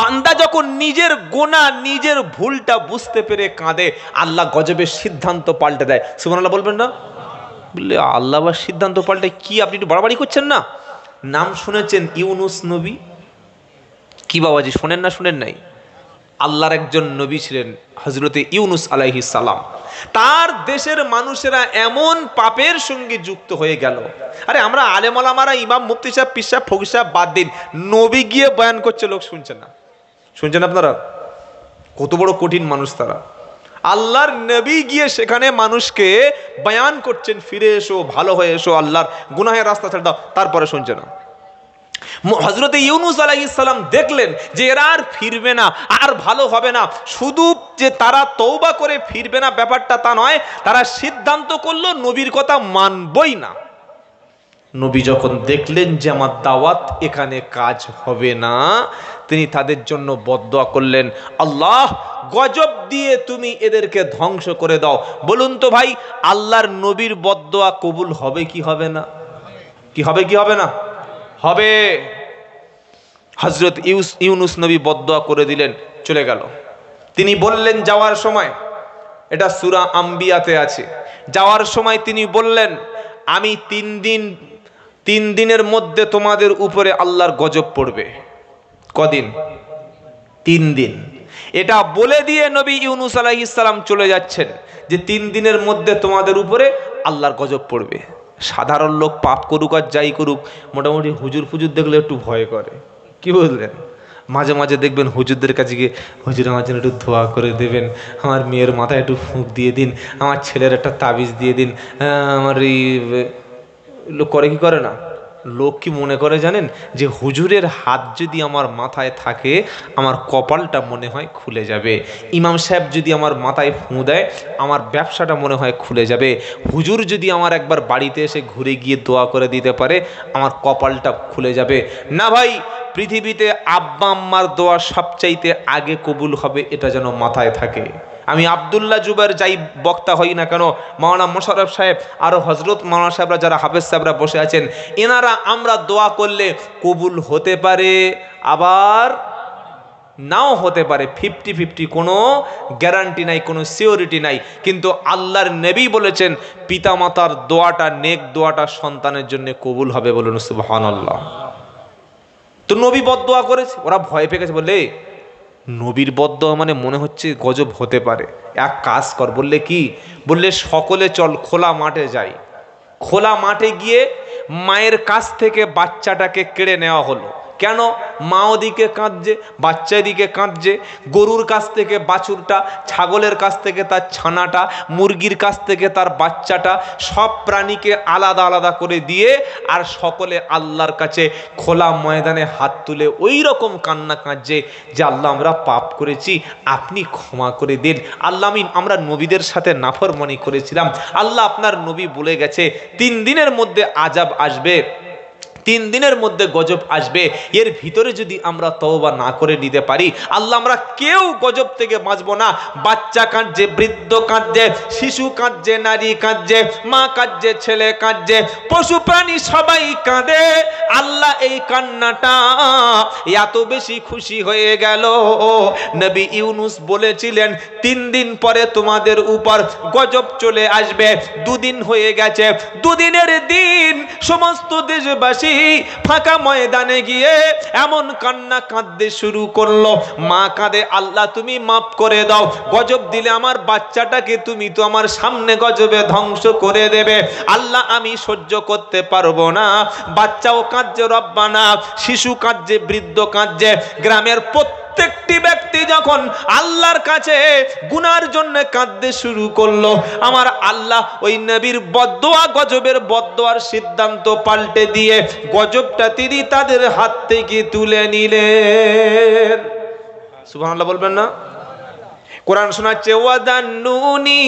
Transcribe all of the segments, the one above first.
বান্দা যখন নিজের গোনা নিজের ভুলটা বুঝতে পেরে কাঁদে, আল্লাহ গজবের সিদ্ধান্ত পাল্টে দেয়। সুবহানাল্লাহ বলবেন না? বললে আল্লাহ আবার সিদ্ধান্ত পাল্টে কি, আপনি একটু বাড়াবাড়ি করছেন না? নাম শুনেছেন ইউনুস নবী? কি বাবাজি শোনেন না, শুনেন নাই? আল্লাহর একজন নবী ছিলেন হযরতে ইউনুস আলাইহিস সালাম। তার দেশের মানুষেরা এমন পাপের সঙ্গে যুক্ত হয়ে গেল। আরে আমরা আলেম ওলামারা, ইমাম মুফতি সাহেব, পীর সাহেব, ফকির সাহেব বাদ দিন, নবী গিয়ে বয়ান করছে, লোক শুনছে না। শুনছেন আপনারা? কত বড় কঠিন মানুষ তারা। আল্লাহর নবী গিয়ে সেখানে মানুষকে বয়ান করছেন, ফিরে এসো, ভালো হয়ে এসো, আল্লাহর গুনাহের রাস্তা ছেড়ে দাও, তারপরে শুনছে না। হযরতে ইউনুস আলাইহিস সালাম দেখলেন যে এরা আর ফিরবে না, আর ভালো হবে না। শুধু যে তারা তওবা করে ফিরবে না ব্যাপারটা তা নয়, তারা সিদ্ধান্ত করলো নবীর কথা মানবই না। নবী যখন দেখলেন যে আমার দাওয়াত এখানে কাজ হবে না, তিনি তাদের জন্য বদদোয়া করলেন, আল্লাহ গজব দিয়ে তুমি এদেরকে ধ্বংস করে দাও। বলুন তো ভাই, আল্লাহর নবীর বদদোয়া কবুল হবে কি হবে না? কি হবে কি হবে না? হবে। হযরত ইউনুস নবী বদদোয়া করে দিলেন, চলে গেল। তিনি বললেন যাওয়ার সময়, এটা সূরা আম্বিয়াতে আছে, যাওয়ার সময় তিনি বললেন, আমি 3 দিনের মধ্যে তোমাদের উপরে আল্লাহর গজব পড়বে। কদিন? 3 দিন। এটা বলে দিয়ে নবী ইউনুস আলাইহিস সালাম চলে যাচ্ছেন যে 3 দিনের মধ্যে তোমাদের উপরে আল্লাহর গজব পড়বে। সাধারণ লোক পাপ করুক আর যাই করুক, মোটামুটি হুজুর ফুজুর দেখলে একটু ভয় করে, কি বুঝলেন? মাঝে মাঝে দেখবেন হুজুরদের কাছে গিয়ে, হুজুর আমার জন্য একটু দোয়া করে দেবেন, আমার মেয়ের মাথায় একটু ফুঁক দিয়ে দিন, আমার ছেলের একটা তাবিজ দিয়ে দিন, আমার এই লোক করে কি করে না? লোক কি মনে করে জানেন, যে হুজুরের হাত যদি আমার মাথায় থাকে আমার কপালটা মনে হয় খুলে যাবে, ইমাম সাহেব যদি আমার মাথায় ফুঁ দেয় আমার ব্যবসাটা মনে হয় খুলে যাবে, হুজুর যদি আমার একবার বাড়িতে এসে ঘুরে গিয়ে দোয়া করে দিতে পারে আমার কপালটা খুলে যাবে। না ভাই, পৃথিবীতে আব্বা আম্মার দোয়া সবচাইতে আগে কবুল হবে, এটা যেন মাথায় থাকে। আমি আব্দুল্লাহ জুবাইর যাই বক্তা হই না কেন, মাওলানা মোশাররফ সাহেব, আরও হজরত মাওলানা সাহেবরা, যারা হাফেজ সাহেবরা বসে আছেন, এনারা আমরা দোয়া করলে কবুল হতে পারে, আবার নাও হতে পারে। 50-50, কোনো গ্যারান্টি নাই, কোনো সিওরিটি নাই। কিন্তু আল্লাহর নবী বলেছেন পিতামাতার দোয়াটা, নেক দোয়াটা সন্তানের জন্য কবুল হবে। বলুন সুবহানাল্লাহ। তো নবী বদদোয়া করেছে, ওরা ভয় পেয়ে গেছে, বললে নবীর বদদোয়া মানে মনে হচ্ছে গজব হতে পারে, এক কাজ কর। বললে কি? বললে সকলে চল খোলা মাঠে যাই। খোলা মাঠে গিয়ে মায়ের কাছ থেকে বাচ্চাটাকে কেড়ে নেওয়া হলো। কেন? মা ওদিকে কাঁদছে, বাচ্চা এদিকে কাঁদছে। গরুর কাছ থেকে বাছুরটা, ছাগলের কাছ থেকে তার ছানাটা, মুরগির কাছ থেকে তার বাচ্চাটা, সব প্রাণীকে আলাদা আলাদা করে দিয়ে আর সকলে আল্লাহর কাছে খোলা ময়দানে হাত তুলে ওই রকম কান্না কাঁদছে যে আল্লাহ আমরা পাপ করেছি, আপনি ক্ষমা করে দিন। আল্লাহ আমরা নবীদের সাথে নাফরমানি করেছিলাম, আল্লাহ আপনার নবী বলে গেছে 3 দিনের মধ্যে আযাব আসবে, 3 দিনের মধ্যে গজব আসবে। এর ভিতরে যদি আমরা তওবা না করে নিতে পারি, আল্লাহ আমরা কেউ গজব থেকে বাঁচবো না। বাচ্চা কাঁদছে, বৃদ্ধ কাঁদছে, শিশু কাঁদছে, নারী কাঁদছে, মা কাঁদছে, ছেলে কাঁদছে, পশু প্রাণী সবাই কাঁদে। আল্লাহ এই কান্নাটা এত বেশি খুশি হয়ে গেল। নবী ইউনুস বলেছিলেন 3 দিন পরে তোমাদের উপর গজব চলে আসবে। 2 দিন হয়ে গেছে, 2 দিনের দিন সমস্ত দেশবাসী ফাঁকা ময়দানে গিয়ে এমন কান্না কাঁদতে শুরু করলো। মা কাঁদে, আল্লাহ তুমি মাফ করে দাও, গজব দিলে আমার বাচ্চাটাকে তুমি তো আমার সামনে গজবে ধ্বংস করে দেবে, আল্লাহ আমি সহ্য করতে পারবো না। বাচ্চাও কাঁদছে রব্বানা, শিশু কাঁদছে, বৃদ্ধ কাঁদছে। গ্রামের প্রত্যেকটি ব্যক্তি যখন আল্লাহর কাছে গুনার জন্য কাঁদতে শুরু করলো, আমার আল্লাহ ওই নবীর বদদোয়া, গজবের বদদোয়ার সিদ্ধান্ত পাল্টে দিয়ে গজবটা তিনি তাদের হাত থেকে তুলে নিলেন। সুবহানাল্লাহ বলবেন না? কোরআন শোনাচ্ছে, ওয়াদান্নুনি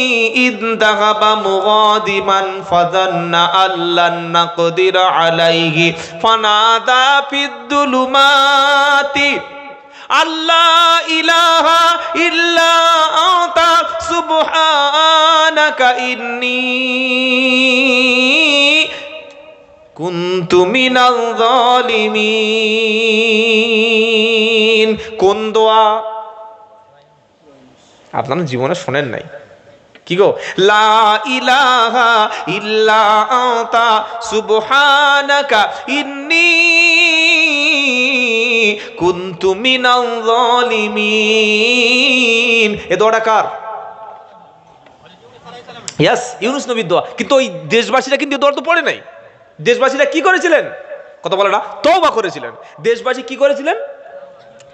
ইদ যাহাবা মুগাদিমান ফাযান্না আল্লান নাকদির আলাইহি ফানাদা ফিদ-দুলুমাতি আল্লাহ ইলাহা ইল্লা আনতা সুবহানাকা ইন্নী কুনতু মিনাল যালিমিন। কোন দোয়া? আপনারা জীবনে শোনেন নাই কি গো? লা ইলাহা ইল্লা আনতা সুবহানাকা ইন্নী কুনতু মিনাল যালিমিন। এ দোয়াটা কার? ইয়েস, ইউনুস নবীর দোয়া। কিন্তু ওই দেশবাসীরা কিন্তু দোয়া তো পড়ে নাই। দেশবাসীরা কি করেছিলেন? কথা বলে না, তওবা করেছিলেন। দেশবাসী কি করেছিলেন?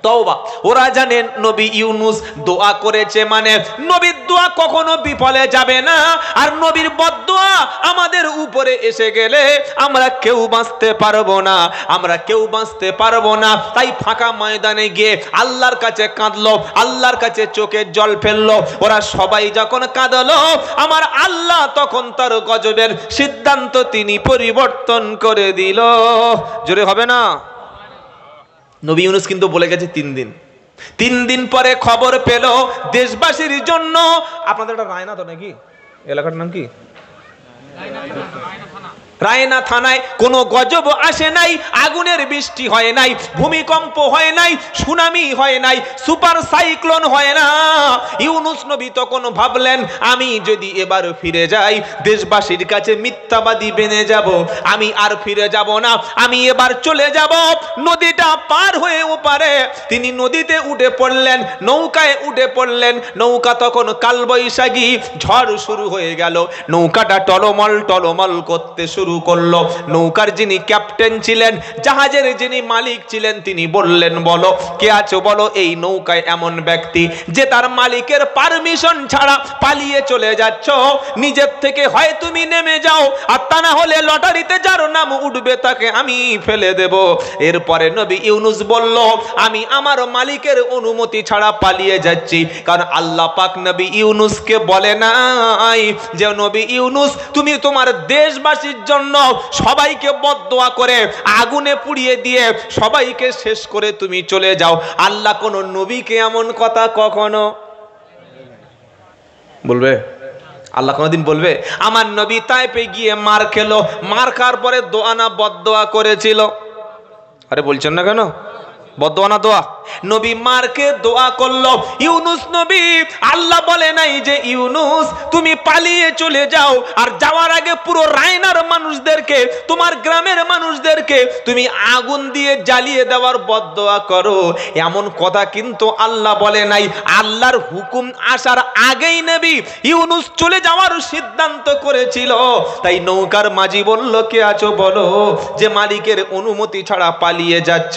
তওবা। ওরা জানেন নবী ইউনুস দোয়া করেছে মানে নবীর দোয়া কখনো বিফলে যাবে না। আর নবীর বদদোয়া আমাদের উপরে এসে গেলে আমরা কেউ বাঁচতে পারবো না, আমরা কেউ বাঁচতে পারবো না। তাই ফাঁকা ময়দানে গিয়ে আল্লাহর কাছে কাঁদলো, আল্লাহর কাছে চোখের জল ফেললো। ওরা সবাই যখন কাঁদলো, আমার আল্লাহ তখন তার গজবের সিদ্ধান্ত তিনি পরিবর্তন করে দিল। জোরে হবে না? নবী ইউনুস কিন্তু বলে গেছে 3 দিন। 3 দিন পরে খবর পেল দেশবাসীর জন্য। আপনাদের এটা রায়না তো নাকি? এলাকার নাম কি? রায়না থানায় কোনো গজব আসে নাই, আগুনের বৃষ্টি হয় নাই, ভূমিকম্প হয় নাই, সুনামি হয় নাই, সুপার সাইক্লোন হয় না। ইউনুস নবী তখন ভাবলেন, আমি যদি এবার ফিরে যাই দেশবাসীর কাছে মিথ্যাবাদী বেনে যাব, আমি আর ফিরে যাব না, আমি এবার চলে যাব। নদীটা পার হয়ে ওপারে তিনি নদীতে উঠে পড়লেন, নৌকায় উঠে পড়লেন। নৌকা তখন কালবৈশাখী ঝড় শুরু হয়ে গেল, নৌকাটা টলমল টলমল করতে শুরু করলো। নৌকার যিনি ক্যাপ্টেন ছিলেন, জাহাজের যিনি মালিক ছিলেন, তিনি বললেন, বলো কে আছো বলো এই নৌকায় এমন ব্যক্তি যে তার মালিকের পারমিশন ছাড়া পালিয়ে চলে যাচ্ছ? নিজের থেকে হয় তুমি নেমে যাও, আর তা না হলে লটারিতে যার নাম উঠবে তাকে আমি ফেলে দেব। এরপরে নবী ইউনুস বলল, আমি আমার মালিকের অনুমতি ছাড়া পালিয়ে যাচ্ছি। কারণ আল্লাহ পাক নবী ইউনুসকে বলে নাই যে নবী ইউনুস তুমি তোমার দেশবাসীর জন্য সবাইকে বদদোয়া করে আগুনে পুড়িয়ে দিয়ে সবাইকে শেষ করে তুমি চলে যাও। আল্লাহ কোন নবীকে এমন কথা কখনো বলবে? আল্লাহ কোনদিন বলবে? আমার নবী তাইপে গিয়ে মার খেলো, মার খাওয়ার পরে দোয়া না বদদোয়া করেছিল? আরে বলছেন না কেন? বদদোয়া না দোয়া? নবী মারকে দোয়া করলো। ইউনুস নবী, আল্লাহ বলে নাই যে ইউনুস তুমি পালিয়ে চলে যাও, আর যাওয়ার আগে পুরো রায়নার মানুষদেরকে, তোমার গ্রামের মানুষদেরকে তুমি আগুন দিয়ে জ্বালিয়ে দেওয়ার বদদোয়া করো, এমন কথা কিন্তু আল্লাহ বলে নাই। আল্লাহর হুকুম আসার আগেই নবী ইউনুস চলে যাওয়ার সিদ্ধান্ত করেছিল। তাই নৌকার মাঝি বলল, কে আছো বলো যে মালিকের অনুমতি ছাড়া পালিয়ে যাচ্ছ?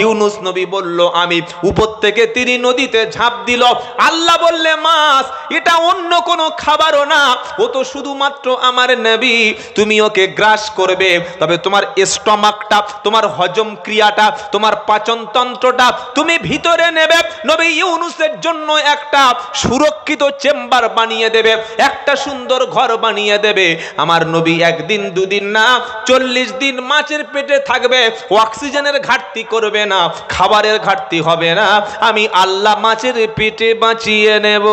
ইউনুস নবী বলল, আমি। উপর থেকে তিনি নদীতে ঝাঁপ দিল। আল্লাহ বললে, মাছ এটা অন্য কোনো খাবারও না, ও তো শুধুমাত্র আমার নবী, তুমি ওকে গ্রাস করবে, তবে তোমার স্টমাকটা, তোমার হজম ক্রিয়াটা, তোমার পাচন তন্ত্রটা তুমি ভিতরে নেবে। নবী ইউনুসের জন্য একটা সুরক্ষিত চেম্বার বানিয়ে দেবে, একটা সুন্দর ঘর বানিয়ে দেবে। আমার নবী 1 দিন 2 দিন না 40 দিন মাছের পেটে থাকবে, অক্সিজেনের ঘাটতি করবে না, খাবারের ঘাটতি হবে না। আমি আল্লাহ মাছের পেটে বাঁচিয়ে নেব।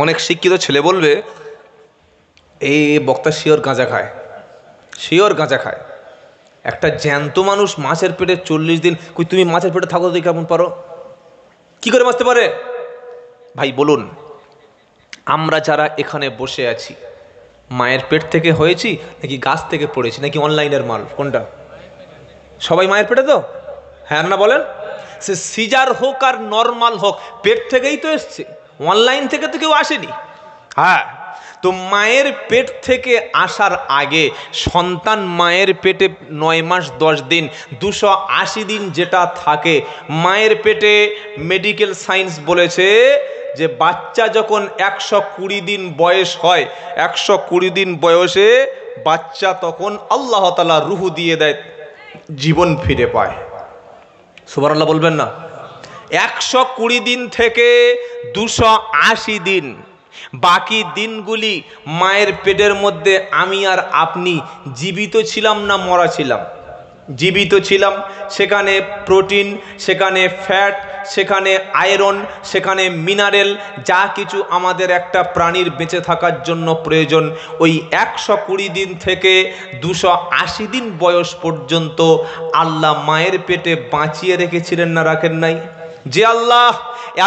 অনেক শিক্ষিত ছেলে বলবে, এই বক্তা শিওর গাঁজা খায়, শিওর গাঁজা খায়। একটা জ্যান্ত মানুষ মাছের পেটে 40 দিন, কই তুমি মাছের পেটে থাকো তো কেমন পারো? কি করে বাঁচতে পারে? ভাই বলুন, আমরা যারা এখানে বসে আছি মায়ের পেট থেকে হয়েছি নাকি গাছ থেকে পড়েছি নাকি অনলাইনের মাল? কোনটা? সবাই মায়ের পেটে তো? হ্যাঁ না বলেন? সে সিজার হোক আর নর্মাল হোক, পেট থেকেই তো এসছে, অনলাইন থেকে তো কেউ আসেনি। হ্যাঁ, তো মায়ের পেট থেকে আসার আগে সন্তান মায়ের পেটে 9 মাস 10 দিন 280 দিন যেটা থাকে মায়ের পেটে, মেডিকেল সায়েন্স বলেছে যে বাচ্চা যখন 120 দিন বয়স হয়, 120 দিন বয়সে বাচ্চা তখন আল্লাহ তাআলা রুহ দিয়ে দেয়, জীবন ফিরে পায়। সুবহানাল্লাহ বলবেন না? 120 দিন থেকে 280 দিন, বাকি দিনগুলি মায়ের পেটের মধ্যে আমি আর আপনি জীবিত ছিলাম না মরা ছিলাম? জীবিত ছিলাম। সেখানে প্রোটিন, সেখানে ফ্যাট, সেখানে আয়রন, সেখানে মিনারেল, যা কিছু আমাদের একটা প্রাণীর বেঁচে থাকার জন্য প্রয়োজন, ওই 120 দিন থেকে 280 দিন বয়স পর্যন্ত আল্লাহ মায়ের পেটে বাঁচিয়ে রেখেছিলেন না রাখেন নাই? যে আল্লাহ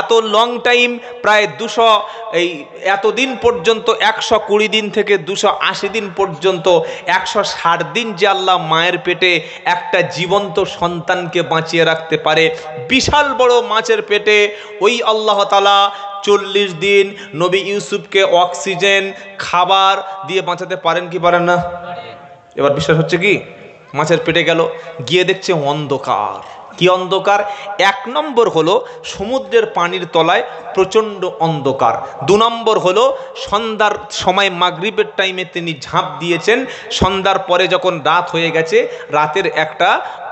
এত লং টাইম, প্রায় এতদিন পর্যন্ত 120 দিন থেকে 280 দিন পর্যন্ত 160 দিন যে আল্লাহ মায়ের পেটে একটা জীবন্ত সন্তানকে বাঁচিয়ে রাখতে পারে, বিশাল বড় মাছের পেটে ওই আল্লাহ তাআলা 40 দিন নবী ইউসুফকে অক্সিজেন খাবার দিয়ে বাঁচাতে পারেন কি পারেন না? এবার বিশ্বাস হচ্ছে কি? মাছের পেটে গেল, গিয়ে দেখছে অন্ধকার। কি অন্ধকার? 1 নম্বর হলো সমুদ্রের পানির তলায় প্রচণ্ড অন্ধকার। 2 নম্বর হলো সন্ধ্যার সময় মাগরিবের টাইমে তিনি ঝাঁপ দিয়েছেন, সন্ধ্যার পরে যখন রাত হয়ে গেছে রাতের একটা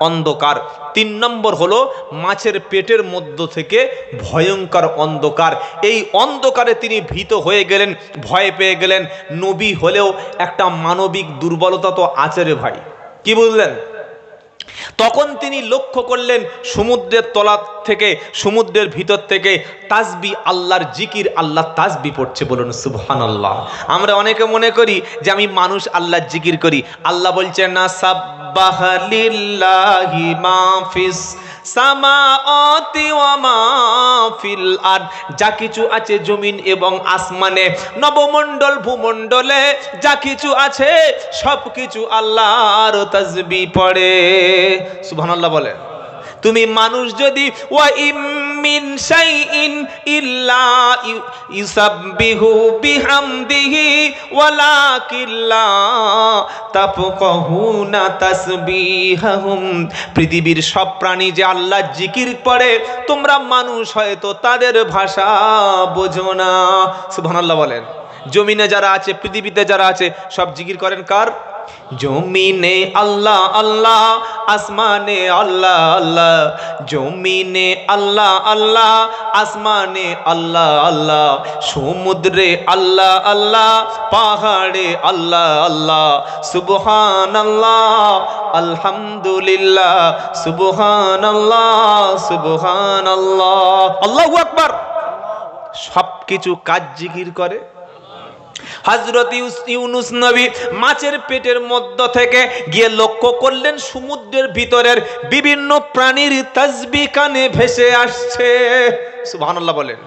অন্ধকার। 3 নম্বর হলো মাছের পেটের মধ্য থেকে ভয়ঙ্কর অন্ধকার। এই অন্ধকারে তিনি ভীত হয়ে গেলেন, ভয় পেয়ে গেলেন। নবী হলেও একটা মানবিক দুর্বলতা তো আছে রে ভাই, কি বুঝলেন? তখন তিনি লক্ষ্য করলেন সমুদ্রের তলা থেকে, সমুদ্রের ভিতর থেকে তাসবিহ, আল্লাহর জিকির, আল্লাহ তাসবিহ পড়ছে। বলুন সুবহানাল্লাহ। আমরা অনেকে মনে করি যে আমি মানুষ আল্লাহর জিকির করি। আল্লাহ বলছেন না, সাব্বাহা লিল্লাহি মা ফিস সামাওয়াতি ওয়া মা ফিল আরদ, যা কিছু আছে জমিন এবং আসমানে, নবমণ্ডল ভূমণ্ডলে যা কিছু আছে সব কিছু আল্লাহর তাসবিহ পড়ে। সুবহানাল্লাহ বলেন। তুমি মানুষ যদি ওয়া ইম মিন শাইইন ইল্লা ইউসাব্বিহু বিহামদিহি ওয়ালাকিন লা তাফকাহুনা তাসবিহাহুম, পৃথিবীর সব প্রাণী যে আল্লাহর জিকির পড়ে, তোমরা মানুষ হয়তো তাদের ভাষা বোঝো না। সুবহানাল্লাহ বলেন। জমিনে যারা আছে, পৃথিবীতে যারা আছে, সব জিকির করেন কার? জমিনে আল্লাহ আল্লাহ, আসমানে আল্লাহ আল্লাহ, জমিনে আল্লাহ আল্লাহ, আসমানে আল্লাহ আল্লাহ, সমুদ্রে আল্লাহ আল্লাহ, পাহাড়ে আল্লাহ আল্লাহ, সুবহানাল্লাহ আলহামদুলিল্লাহ, সুবহানাল্লাহ সুবহানাল্লাহ, আল্লাহু আকবার। সবকিছু কাজ জিকির করে। হযরত ইউনূস নবী মাছের পেটের মধ্য থেকে গিয়ে লক্ষ্য করলেন সমুদ্রের ভিতরের বিভিন্ন প্রাণীর তাসবিহ কানে ভেসে আসছে। সুবহানাল্লাহ বলেন।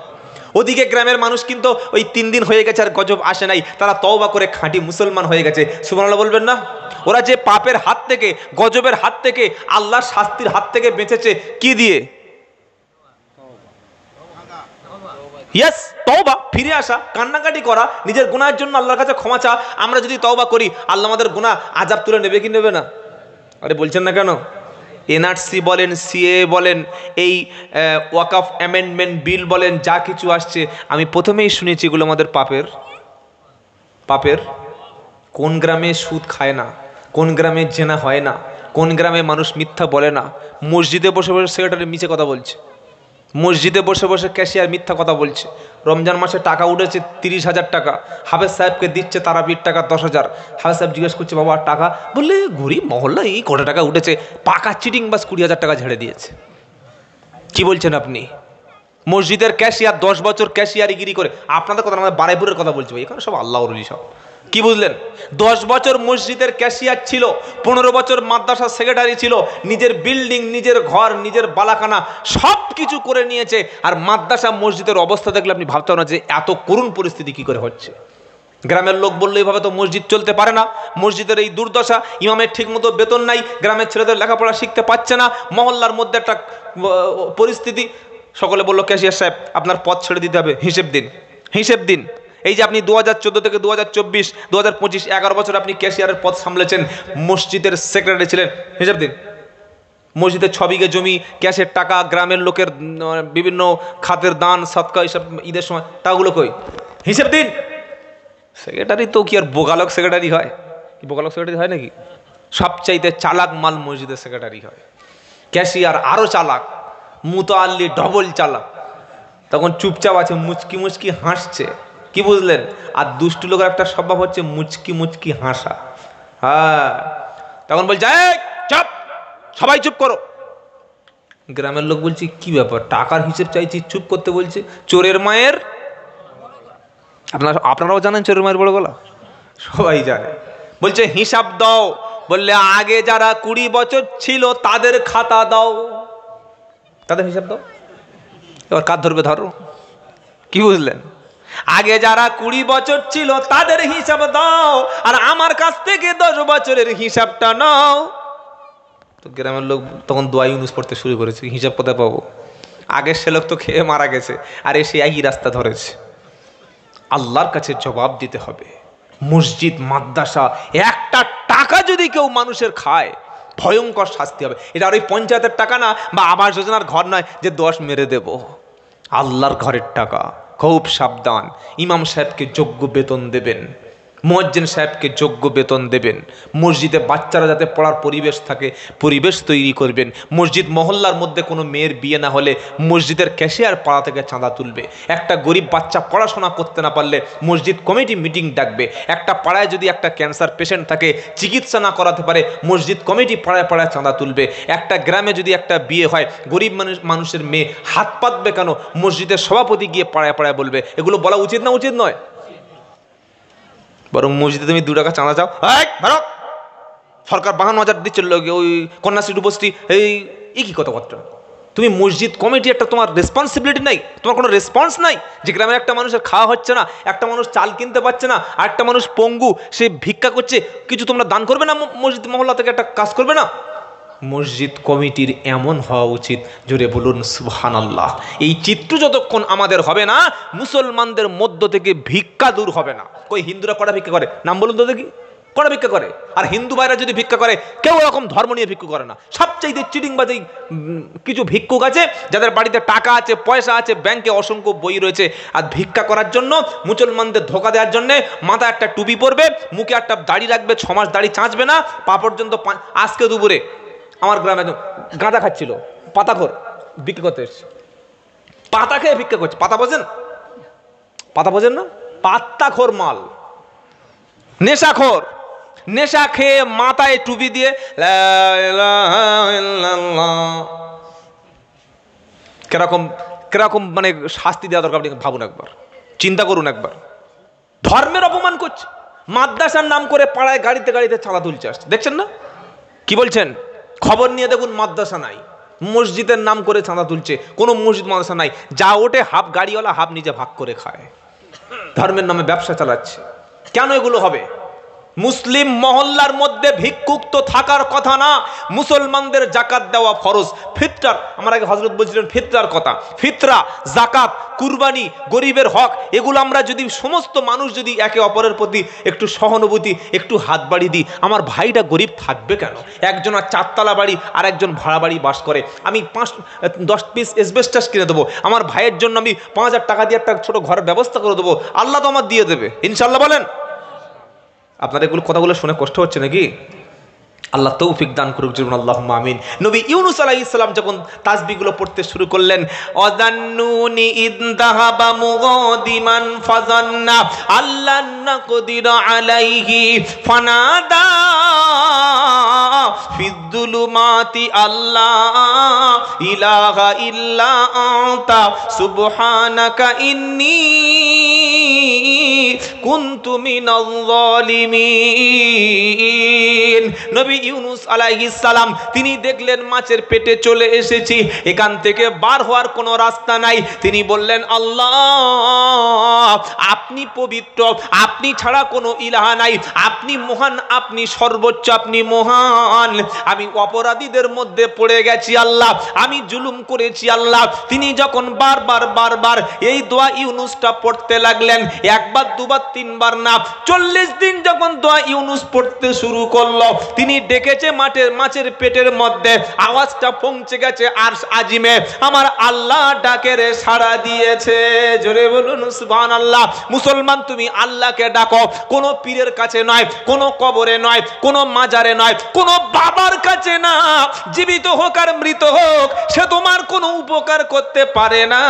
ওদিকে গ্রামের মানুষ কিন্তু ওই 3 দিন হয়ে গেছে আর গজব আসে নাই, তারা তওবা করে খাঁটি মুসলমান হয়ে গেছে। সুবহানাল্লাহ বলবেন না? ওরা যে পাপের হাত থেকে, গজবের হাত থেকে, আল্লাহর শাস্তির হাত থেকে বেঁচেছে কি দিয়ে? ইয়েস, তওবা, ফিরে আসা, কান্নাকাটি করা, নিজের গুনাহের জন্য আল্লাহর কাছে ক্ষমা চা। আমরা যদি তওবা করি, আল্লাহ আমাদের গুনাহ আযাব তুলে নেবে কি নেবে না? আরে বলছেন না কেন? এনআরসি বলেন, সিএ বলেন, এই ওয়াকফ অ্যামেন্ডমেন্ট বিল বলেন, যা কিছু আসছে, আমি প্রথমেই শুনেছি এগুলো আমাদের পাপের। কোন গ্রামে সুদ খায় না, কোন গ্রামে জেনা হয় না, কোন গ্রামে মানুষ মিথ্যা বলে না। মসজিদে বসে বসে সেক্রেটারি মিছে কথা বলছে, মসজিদে বসে বসে ক্যাশিয়ার মিথ্যা কথা বলছে। রমজান মাসে টাকা উঠেছে 30,000 টাকা, হাফেজ সাহেবকে দিচ্ছে তারাবির টাকা 10,000। হাফেজ সাহেব জিজ্ঞেস করছে, বাবা টাকা? বললে গরিব মহল্লা এই কত টাকা উঠেছে। পাকা চিটিং বাস 20,000 টাকা ঝেড়ে দিয়েছে। কি বলছেন আপনি? মসজিদের ক্যাশিয়ার 10 বছর ক্যাশিয়ারিগিরি করে। আপনাদের কথা, আমাদের বারাইপুরের কথা বলছি ভাই, এখানে সব আল্লাহর ওলি সব। কি বুঝলেন? 10 বছর মসজিদের ক্যাশিয়ার ছিল, 15 বছর মাদ্রাসার সেক্রেটারি ছিল, নিজের বিল্ডিং, নিজের ঘর, নিজের বালাখানা সব কিছু করে নিয়েছে। আর মাদ্রাসা মসজিদের অবস্থা দেখলে আপনি ভাবতে পারেন যে এত করুণ পরিস্থিতি কি করে হচ্ছে। গ্রামের লোক বললে এইভাবে তো মসজিদ চলতে পারে না, মসজিদের এই দুর্দশা, ইমামের ঠিক মতো বেতন নাই, গ্রামের ছেলেদের লেখাপড়া শিখতে পাচ্ছে না, মহল্লার মধ্যে একটা পরিস্থিতি। সকলে বললো, ক্যাশিয়ার সাহেব আপনার পদ ছেড়ে দিতে হবে, হিসেব দিন। এই যে আপনি 2014 থেকে 2024, 2025, 11 বছর আপনি ক্যাশিয়ারের পদ সামলেছেন, মসজিদের সেক্রেটারি ছিলেন, হিসেব দিন। মসজিদের 6 বিঘে জমি, ক্যাশের টাকা, গ্রামের লোকের বিভিন্ন খাতের দান সদকা, এইসব ঈদের সময় টাকাগুলো কই? হিসেব দিন। সেক্রেটারি তো কি আর বোগালক সেক্রেটারি হয়? কি বোগালক সেক্রেটারি হয় নাকি? সবচাইতে চালাক মাল মসজিদের সেক্রেটারি হয়। ক্যাশিয়ার আরো চালাক, মুতাআল্লি ডবল চালাক। তখন চুপচাপ আছে, মুচকি মুচকি হাসছে। কি বুঝলেন? আর দুষ্টু লোকের একটা স্বভাব হচ্ছে মুচকি মুচকি হাসা। হ্যাঁ, তখন বলছে, চুপ, সবাই চুপ করো। গ্রামের লোক বলছে কি ব্যাপার, টাকার হিসেব চাইছি, চুপ করতে বলছে। চোরের মায়ের, আপনারাও জানেন চোরের মায়ের বড় গলা, সবাই জানে। বলছে হিসাব দাও, বললে আগে যারা 20 বছর ছিল তাদের খাতা দাও, তাদের হিসাব দাও। এবার কার ধরবে ধরো, কি বুঝলেন? আগে যারা 20 বছর ছিল তাদের হিসাব দাও, আর আমার কাছ থেকে 10 বছরের হিসাবটা নাও। তো গ্রামের লোক তখন দোয়া ইউনুস পড়তে শুরু করেছে, হিসাব কোথায় পাবো? আগের সে লোক তো খেয়ে মারা গেছে, আর এসে একই রাস্তা ধরেছে। আল্লাহর কাছে জবাব দিতে হবে। মসজিদ মাদ্রাসা একটা টাকা যদি কেউ মানুষের খায়, ভয়ঙ্কর শাস্তি হবে। এটা আর ওই পঞ্চায়েতের টাকা না, বা আবাস যোজনার ঘর নয় যে 10 মেরে দেব। আল্লাহর ঘরের টাকা, খুব সাবধান। ইমাম সাহেবকে যোগ্য বেতন দেবেন, মুয়াজ্জিন সাহেবকে যোগ্য বেতন দেবেন। মসজিদে বাচ্চারা যাতে পড়ার পরিবেশ থাকে, পরিবেশ তৈরি করবেন। মসজিদ মহল্লার মধ্যে কোনো মেয়ের বিয়ে না হলে মসজিদের ক্যাশিয়ার পাড়া থেকে চাঁদা তুলবে। একটা গরিব বাচ্চা পড়াশোনা করতে না পারলে মসজিদ কমিটি মিটিং ডাকবে। একটা পাড়ায় যদি একটা ক্যান্সার পেশেন্ট থাকে, চিকিৎসা না করাতে পারে, মসজিদ কমিটি পাড়ায় পাড়ায় চাঁদা তুলবে। একটা গ্রামে যদি একটা বিয়ে হয়, গরিব মানুষের মেয়ে হাত পাতবে কেন, মসজিদের সভাপতি গিয়ে পাড়ায় পাড়ায় বলবে। এগুলো বলা উচিত না উচিত নয়? বরং মসজিদে তুমি 2 টাকা চাঁদা চাও, সরকার 52,000 দিচ্ছে ওই কন্যাশ্রী রূপশ্রী, এই কি কথাবার্তা? তুমি মসজিদ কমিটি, একটা তোমার রেসপন্সিবিলিটি নাই? তোমার কোনো রেসপন্স নাই যে গ্রামের একটা মানুষের খাওয়া হচ্ছে না, একটা মানুষ চাল কিনতে পারছে না, আর একটা মানুষ পঙ্গু, সে ভিক্ষা করছে, কিছু তোমরা দান করবে না? মসজিদ মহল্লা থেকে একটা কাজ করবে না? মসজিদ কমিটির এমন হওয়া উচিত, জোরে বলুন সুবহানাল্লাহ। এই চিত্র যতক্ষণ আমাদের হবে না, মুসলমানদের মধ্য থেকে ভিক্ষা দূর হবে না। কই হিন্দুরা কড়া ভিক্ষা করে? নাম বলুন তো দেখি। কড়া ভিক্ষা করে। আর হিন্দু ভাইরা যদি ভিক্ষা করে, কেউ এরকম ধর্ম নিয়ে ভিক্ষু করে না। সবচাইতে চিটিংবাজি কিছু ভিক্ষুক আছে, যাদের বাড়িতে টাকা আছে, পয়সা আছে, ব্যাংকে অসংখ্য বই রয়েছে, আর ভিক্ষা করার জন্য, মুসলমানদের ধোকা দেওয়ার জন্য মাথায় একটা টুপি পরবে, মুখে একটা দাড়ি রাখবে, 6 মাস দাড়ি চাঁচবে না, পা পর্যন্ত। আজকে দুপুরে আমার গ্রামে গাঁজা খাচ্ছিল, পাতাখোর বিক্রি করতে এসছে, পাতা খেয়ে ভিক্ষা করছে। পাতা বোঝেন? পাতা বোঝেন না? পাত্তাখোর মাল, নেশাখোর। নেশা খেয়ে মাথায় টুপি দিয়ে কিরকম কিরকম মানে শাস্তি দেওয়া দরকার, আপনি ভাবুন একবার, চিন্তা করুন একবার। ধর্মের অপমান করছে, মাদ্রাসার নাম করে পাড়ায় গাড়িতে গাড়িতে চাঁদা তুলছে আসছে, দেখছেন না? কি বলছেন? খবর নিয়ে দেখুন, মাদ্রাসা নাই, মসজিদের নাম করে চাঁদা তুলছে। কোনো মসজিদ মাদ্রাসা নাই, যা ওঠে হাফ গাড়িওয়ালা হাফ নিজে ভাগ করে খায়। ধর্মের নামে ব্যবসা চালাচ্ছে। কেন এগুলো হবে? মুসলিম মহল্লার মধ্যে ভিক্ষুক তো থাকার কথা না। মুসলমানদের জাকাত দেওয়া ফরজ। ফিতরার, আমার আগে হযরত বলছিলেন ফিতরার কথা। ফিতরা, জাকাত, কুরবানি, গরিবের হক, এগুলো আমরা যদি সমস্ত মানুষ যদি একে অপরের প্রতি একটু সহানুভূতি, একটু হাত বাড়ি দিই, আমার ভাইটা গরিব থাকবে কেন? একজন আর 4 তলা বাড়ি, আর একজন ভাড়া বাড়ি বাস করে, আমি 10 পিস এসবেস্টাস কিনে দেবো, আমার ভাইয়ের জন্য আমি 5,000 টাকা দিয়ে একটা ছোট ঘরের ব্যবস্থা করে দেবো, আল্লাহ তো আমার দিয়ে দেবে ইনশাল্লাহ। বলেন, আপনার এগুলো কথাগুলো শুনে কষ্ট হচ্ছে নাকি? আল্লাহ তৌফিক দান করুক, জীবন আল্লাহুম্মা আমিন। নবী ইউনুস আলাইহিস সালাম যখন তাসবিহগুলো পড়তে শুরু করলেন, অযান্নুনি ইদ যাহাবা মুগাদিমান ফাযান্না আল্লান নাকদির আলাইহি ফানাদা ফিদ্দুলুমাতি আল্লাহ ইলাহা ইল্লা আনতা সুবহানাকা ইন্নী কুনতু মিনাল যালিমিন। নবী ইউনুস আলাইহিস সালাম তিনি দেখলেন মাছের পেটে চলে এসেছি, এখান থেকে বার হওয়ার কোনো রাস্তা নাই। তিনি বললেন, আল্লাহ আপনি পবিত্র, আপনি ছাড়া কোনো ইলাহা নাই, আপনি মহান, আপনি সর্বোচ্চ, আপনি মহান। আমি অপরাধীদের মধ্যে পড়ে গেছি আল্লাহ, আমি জুলুম করেছি আল্লাহ। তিনি যখন বারবার এই দোয়া ইউনুসটা পড়তে লাগলেন, একবার দুবার তিনবার না, 40 দিন যখন দোয়া ইউনুস পড়তে শুরু করলো, তিনি ডেকেছে মাছের পেটের মধ্যে, আওয়াজটা পৌঁছে গেছে আরশ আজিমে, আমার আল্লাহ ডাকের সাড়া দিয়েছে। জোরে বলুন সুবহানাল্লাহ। মুসলমান তুমি আল্লাহকে ডাকো, কোনো পীরের কাছে নয়, কোনো কবরে নয়, কোনো মাজারে নয়, কোনো বাবার কাছে না। জীবিত হোক আর মৃত হোক, সে তোমার কোনো উপকার করতে পারে না।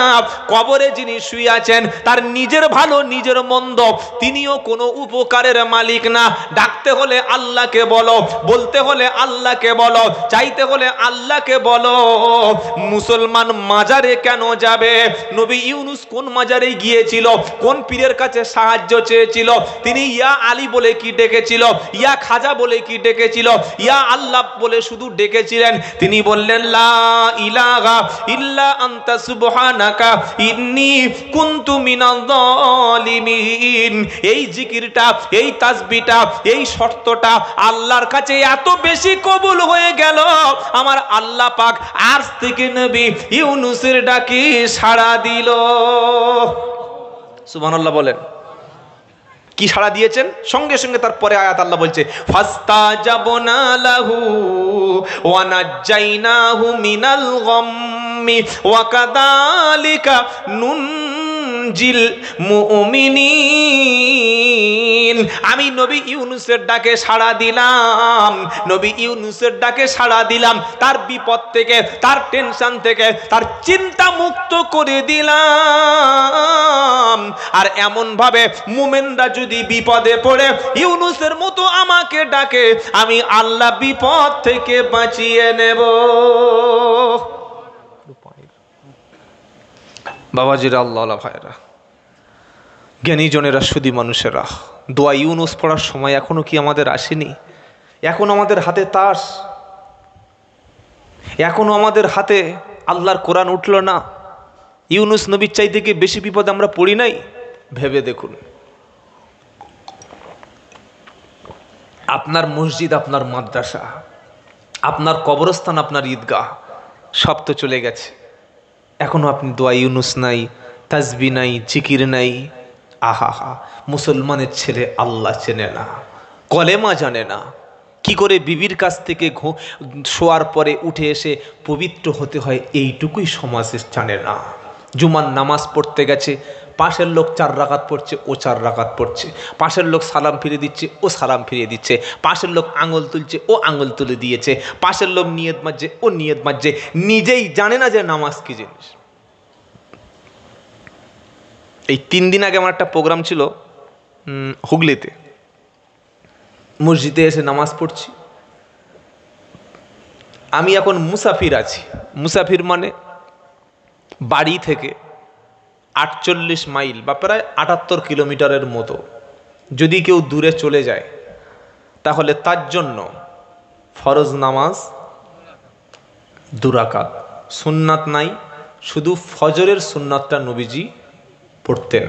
কবরে যিনি শুয়ে আছেন তার নিজের ভালো নিজের মন্দ তিনিও কোনো উপকারের মালিক না। ডাকতে হলে আল্লাহকে বলো, বলতে হলে আল্লাহকে বলো, চাইতে হলে আল্লাহকে বলো। মুসলমান মাজারে কেন যাবে? নবী ইউনুস কোন মাজারে গিয়েছিল? কোন পীরের কাছে সাহায্য চেয়েছিল? তিনি ইয়া আলী বলে কি ডেকেছিল? ইয়া খাজা বলে কি ডেকেছিল? ইয়া আল্লাহ বলে শুধু ডেকেছিলেন? তিনি বললেন লা ইলাহা ইল্লা আনতা সুবহানাকা ইন্নী কুনতু মিনাল যালিমিন। এই জিকিরটা, এই তাসবিহটা, এই শর্তটা আল্লাহর কাছে এত বেশি কবুল হয়ে গেল, আমার আল্লাহ পাক আরশ থেকে নবী ইউনুসের ডাকে সাড়া দিল। সুবহানাল্লাহ বলেন। কি সাড়া দিয়েছেন? সঙ্গে সঙ্গে তারপরে আয়াত আল্লাহ বলছে ফাস্তাজাবনা লাহু ওয়া নাজ্জাইনাহু মিনাল গাম্মি ওয়া কাযালিকা নুনজিল মুমিনিন। আমি নবী ইউনুসের ডাকে সাড়া দিলাম, নবী ইউনুসের ডাকে সাড়া দিলাম, তার বিপদ থেকে, তার টেনশন থেকে, তার চিন্তা মুক্ত করে দিলাম। আর এমন ভাবে মুমিনরা যদি বিপদে পড়ে ইউনুসের মতো আমাকে ডাকে, আমি আল্লাহ বিপদ থেকে বাঁচিয়ে নেব। বাবাজিরা, আল্লাহ ভাইরা, জ্ঞানীজনেরা, সুধী মানুষেরা, দোয়া ইউনুস পড়ার সময় এখনো কি আমাদের আসেনি? এখনো আমাদের হাতে তাস, এখনো আমাদের হাতে আল্লাহর কোরআন উঠল না? ইউনুস নবীর চাইতে কি বেশি বিপদ আমরা পড়ি নাই? ভেবে দেখুন। আপনার মসজিদ, আপনার মাদ্রাসা, আপনার কবরস্থান, আপনার ঈদগাহ সব তো চলে গেছে। এখনো আপনি দোয়া ইউনুস নাই, তাসবি নাই, জিকির নাই। আহা, মুসলমানের ছেলে আল্লাহ চেনে না, কলেমা জানে না, কি করে বিবির কাছ থেকে শোয়ার পরে উঠে এসে পবিত্র হতে হয় এইটুকুই সমাজে জানে না। জুমার নামাজ পড়তে গেছে, পাশের লোক 4 রাকাত পড়ছে, ও 4 রাকাত পড়ছে। পাশের লোক সালাম ফিরে দিচ্ছে, ও সালাম ফিরিয়ে দিচ্ছে। পাশের লোক আঙুল তুলছে, ও আঙুল তুলে দিয়েছে। পাশের লোক নিয়ত মারছে, ও নিয়ত মারছে। নিজেই জানে না যে নামাজ কি জিনিস। এই 3 দিন আগে আমার একটা প্রোগ্রাম ছিল হুগলিতে। মসজিদে এসে নামাজ পড়ছি। আমি এখন মুসাফির আছি। মুসাফির মানে বাড়ি থেকে 48 মাইল বা প্রায় 78 কিলোমিটারের মতো যদি কেউ দূরে চলে যায়, তাহলে তার জন্য ফরজ নামাজ 2 রাকাত, সুন্নাত নাই। শুধু ফজরের সুন্নাতটা নবীজি পড়তেন।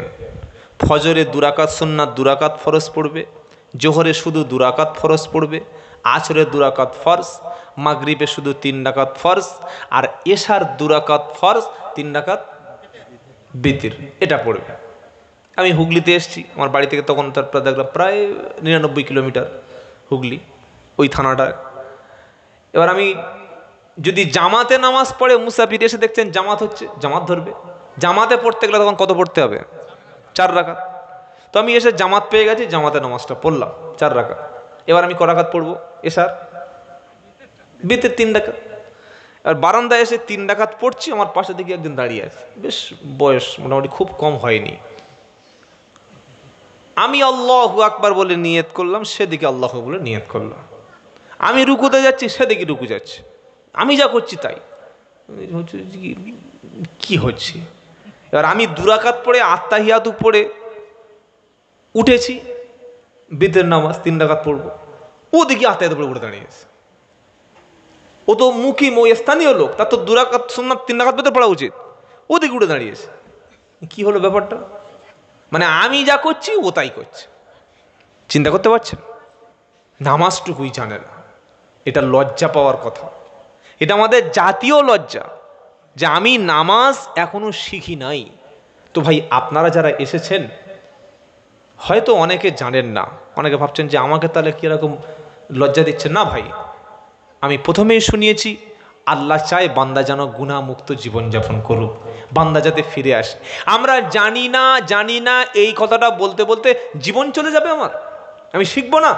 ফজরে 2 রাকাত সুন্নাত, 2 রাকাত ফরজ পড়বে। জোহরে শুধু 2 রাকাত ফরজ পড়বে। আসরে 2 রাকাত ফরজ। মাগরিবে শুধু 3 রাকাত ফরজ। আর এশার 2 রাকাত ফরজ, 3 রাকাত বিতির, এটা পড়বে। আমি হুগলিতে এসেছি। আমার বাড়ি থেকে তখন তারপর দেখলাম প্রায় 99 কিলোমিটার হুগলি, ওই থানাটা। এবার আমি যদি জামাতে নামাজ পড়ে, মুসাফির এসে দেখছেন জামাত হচ্ছে, জামাত ধরবে। জামাতে পড়তে গেলে তখন কত পড়তে হবে? 4 রাকাত। তো আমি এসে জামাত পেয়ে গেছি, জামাতে নামাজটা পড়লাম 4 রাকাত। এবার আমি ক রাকাত পড়বো? এশার বিতের 3 রাকাত। আর বারান্দায় এসে 3 রাকাত পড়ছি, আমার পাশে দিকে একজন দাঁড়িয়ে আছে, বেশ বয়স মোটামুটি খুব কম হয়নি। আমি আল্লাহু আকবার বলে নিয়ত করলাম, সেদিকে আল্লাহ বলে নিয়ত করলাম। আমি রুকুতে যাচ্ছি, সেদিকে রুকু যাচ্ছে। আমি যা করছি তাই। কি হচ্ছে? এবার আমি 2 রাকাত পড়ে আত্তাহিয়াতু পড়ে উঠেছি, বিতের নামাজ 3 রাকাত পড়বো। ওদিকে আত্তাহিয়াতু পড়ে উঠে দাঁড়িয়েছে। ও তো মুকিম, ওই স্থানীয় লোক, তার তো 2 রাকাত সুন্নাত 3 রাকাত বেতন পড়া উচিত। ওদিকে উঠে দাঁড়িয়েছে। কি হলো ব্যাপারটা? মানে আমি যা করছি ও তাই করছে। চিন্তা করতে পারছেন? নামাজটুকুই জানে না। এটা লজ্জা পাওয়ার কথা। এটা আমাদের জাতীয় লজ্জা যে আমি নামাজ এখনো শিখি নাই। তো ভাই, আপনারা যারা এসেছেন হয়তো অনেকে জানেন না, অনেকে ভাবছেন যে আমাকে তাহলে কিরকম লজ্জা দিচ্ছে। না ভাই, আমি প্রথমেই শুনিয়েছি আল্লাহ চায় বান্দা যেন গুনাহমুক্ত জীবনযাপন করুক, বান্দা যাতে ফিরে আসে। আমরা জানি না এই কথাটা বলতে বলতে জীবন চলে যাবে আমার, আমি শিখবো না।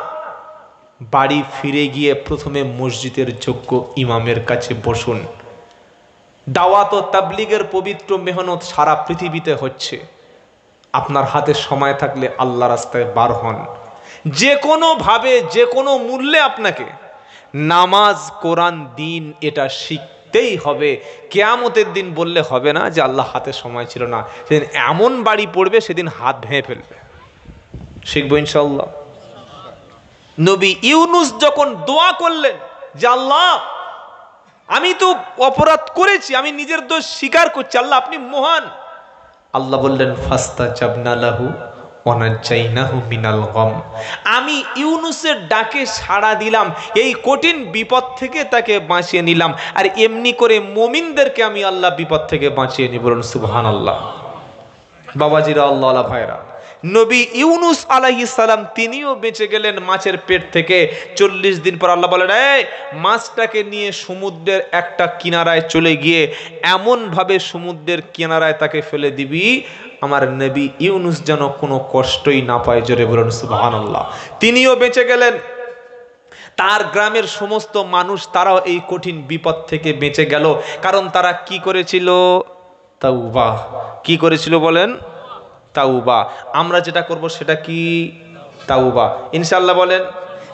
বাড়ি ফিরে গিয়ে প্রথমে মসজিদের যোগ্য ইমামের কাছে বসুন। দাওয়াত ও তাবলীগের পবিত্র মেহনত সারা পৃথিবীতে হচ্ছে। আপনার হাতে সময় থাকলে আল্লাহ রাস্তায় বার হন, যে কোনো ভাবে যে কোনো মূল্যে আপনাকে নামাজ, কোরআন, দিন এটা শিখতেই হবে। কিয়ামতের দিন বললে হবে না যে আল্লাহ হাতে সময় ছিল না। সেদিন এমন বাড়ি পড়বে, সেদিন হাত ভেঙে ফেলবে। শিখবো ইনশাআল্লাহ। নবী ইউনুস যখন দোয়া করলেন যে আল্লাহ আমি তো অপরাধ করেছি, আমি নিজের দোষ স্বীকার করছি, আল্লাহ আপনি মহান। আল্লাহ বললেন ফাস্তাজাবনা লাহু ওয়া নাজাইনাহু মিনাল গাম। আমি ইউনুসের ডাকে সাড়া দিলাম, এই কঠিন বিপদ থেকে তাকে বাঁচিয়ে নিলাম। আর এমনি করে মুমিনদেরকে আমি আল্লাহ বিপদ থেকে বাঁচিয়ে নিই। বলুন সুবহানাল্লাহ। বাবাজিরা, আল্লাহ ভাইরা, নবী ইউনুস আলাইহিস সালাম তিনিও বেঁচে গেলেন মাছের পেট থেকে। 40 দিন পর আল্লাহ বলেন, এই মাছটাকে নিয়ে সমুদ্রের একটা কিনারায় চলে গিয়ে এমন ভাবে সমুদ্রের কিনারায় তাকে ফেলে দিবি আমার নবী ইউনুস যেন কোনো কষ্টই না পায়। জোরে বলুন সুবহানাল্লাহ। তিনিও বেঁচে গেলেন, তার গ্রামের সমস্ত মানুষ তারাও এই কঠিন বিপদ থেকে বেঁচে গেল। কারণ তারা কি করেছিল? তাওবা। কি করেছিল বলেন? তাওবা। আমরা যেটা করব সেটা কি? তাওবা। ইনশাআল্লাহ বলেন।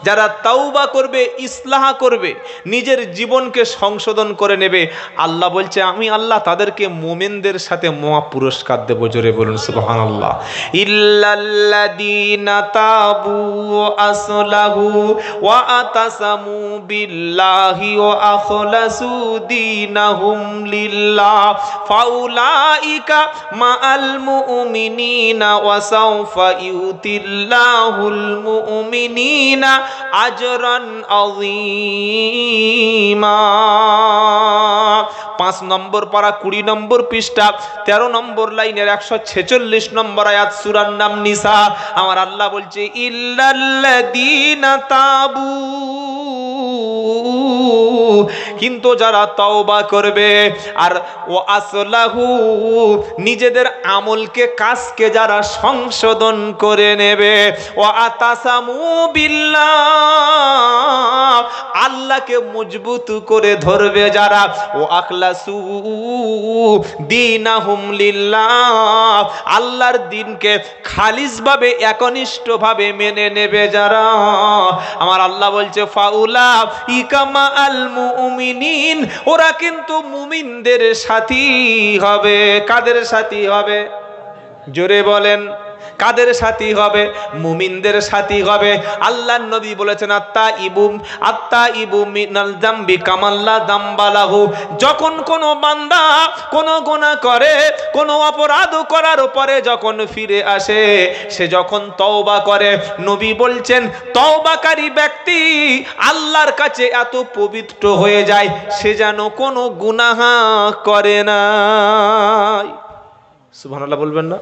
যারা তাওবা করবে, ইসলাহ করবে, নিজের জীবনকে সংশোধন করে নেবে, আল্লাহ বলছে আমি আল্লাহ তাদেরকে মুমিনদের সাথে মহা পুরস্কার দেব। জোরে বলুন সুবহানাল্লাহ। ইল্লাল্লাযীনা তাবু আসলাহু ওয়া আতাসামু বিল্লাহি ওয়া আখলাসু দীনাহুম লিল্লাহ ফাউলাইকা মাআল মুমিনিনা ওয়া সাওফা ইউতিল্লাহুল মুমিনিনা আজরান আযীমা। 5 নম্বর পারা 20 নম্বর পৃষ্ঠা 13 নম্বর লাইনের 146 নম্বর আয়াত, সূরার নাম নিসা। আমার আল্লাহ বলছে ইল্লাল্লাযীনা তাবু, কিন্তু যারা তওবা করবে, আর ও আসলাহু নিজেদের আমলকে কাজকে যারা সংশোধন করে নেবে, ও আতাসামু বিল্লাহ আল্লাহকে মজবুত করে ধরবে যারা, ও আখলাসু দীনাহুম লিল্লাহ আল্লাহর দ্বীনকে খালিসভাবে একনিষ্ঠভাবে মেনে নেবে যারা, আমার আল্লাহ বলছে ফাউলা ইকামা আল মুমিনিন, ওরা কিন্তু মুমিনদের সাথী হবে। কাদের সাথী হবে? জোরে বলেন, কাদের সাথী হবে? মুমিনদের সাথী হবে। আল্লাহর নবী বলেছেন আত্তাইবু মিনাল যামবি কামাল্লা যামবালাহু। যখন কোনো বান্দা কোনো গুনাহ করে, কোনো অপরাধ করার পরে যখন ফিরে আসে, সে যখন তওবা করে, নবী বলছেন তওবাকারী ব্যক্তি আল্লাহর কাছে এত পবিত্র হয়ে যায় সে যেন কোনো গুনাহ করে না। সুবহানাল্লাহ বলবেন না?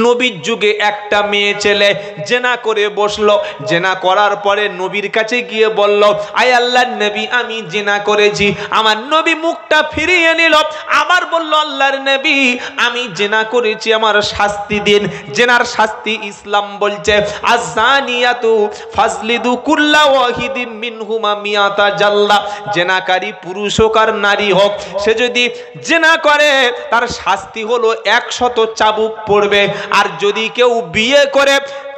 নবীর যুগে একটা মেয়ে ছেলে জেনা করে বসলো। জেনা করার পরে নবীর কাছে গিয়ে বলল, আয় আল্লাহর নবী আমি জেনা করেছি। আমার নবী মুখটা ফিরিয়ে নিল, আবার বলল, আল্লাহর নবী আমি জেনা করেছি, আমার শাস্তি দিন। জেনার শাস্তি ইসলাম বলছে আযানিয়াতু ফাজলিদু কুল্লা ওয়াহিদিম মিনহুমা মিয়াতা জাল্লা। জেনাকারী পুরুষ হোক আর নারী হোক, সে যদি জেনা করে তার শাস্তি হলো 100 চাবুক পড়বে। আর যদি কেউ বিয়ে করে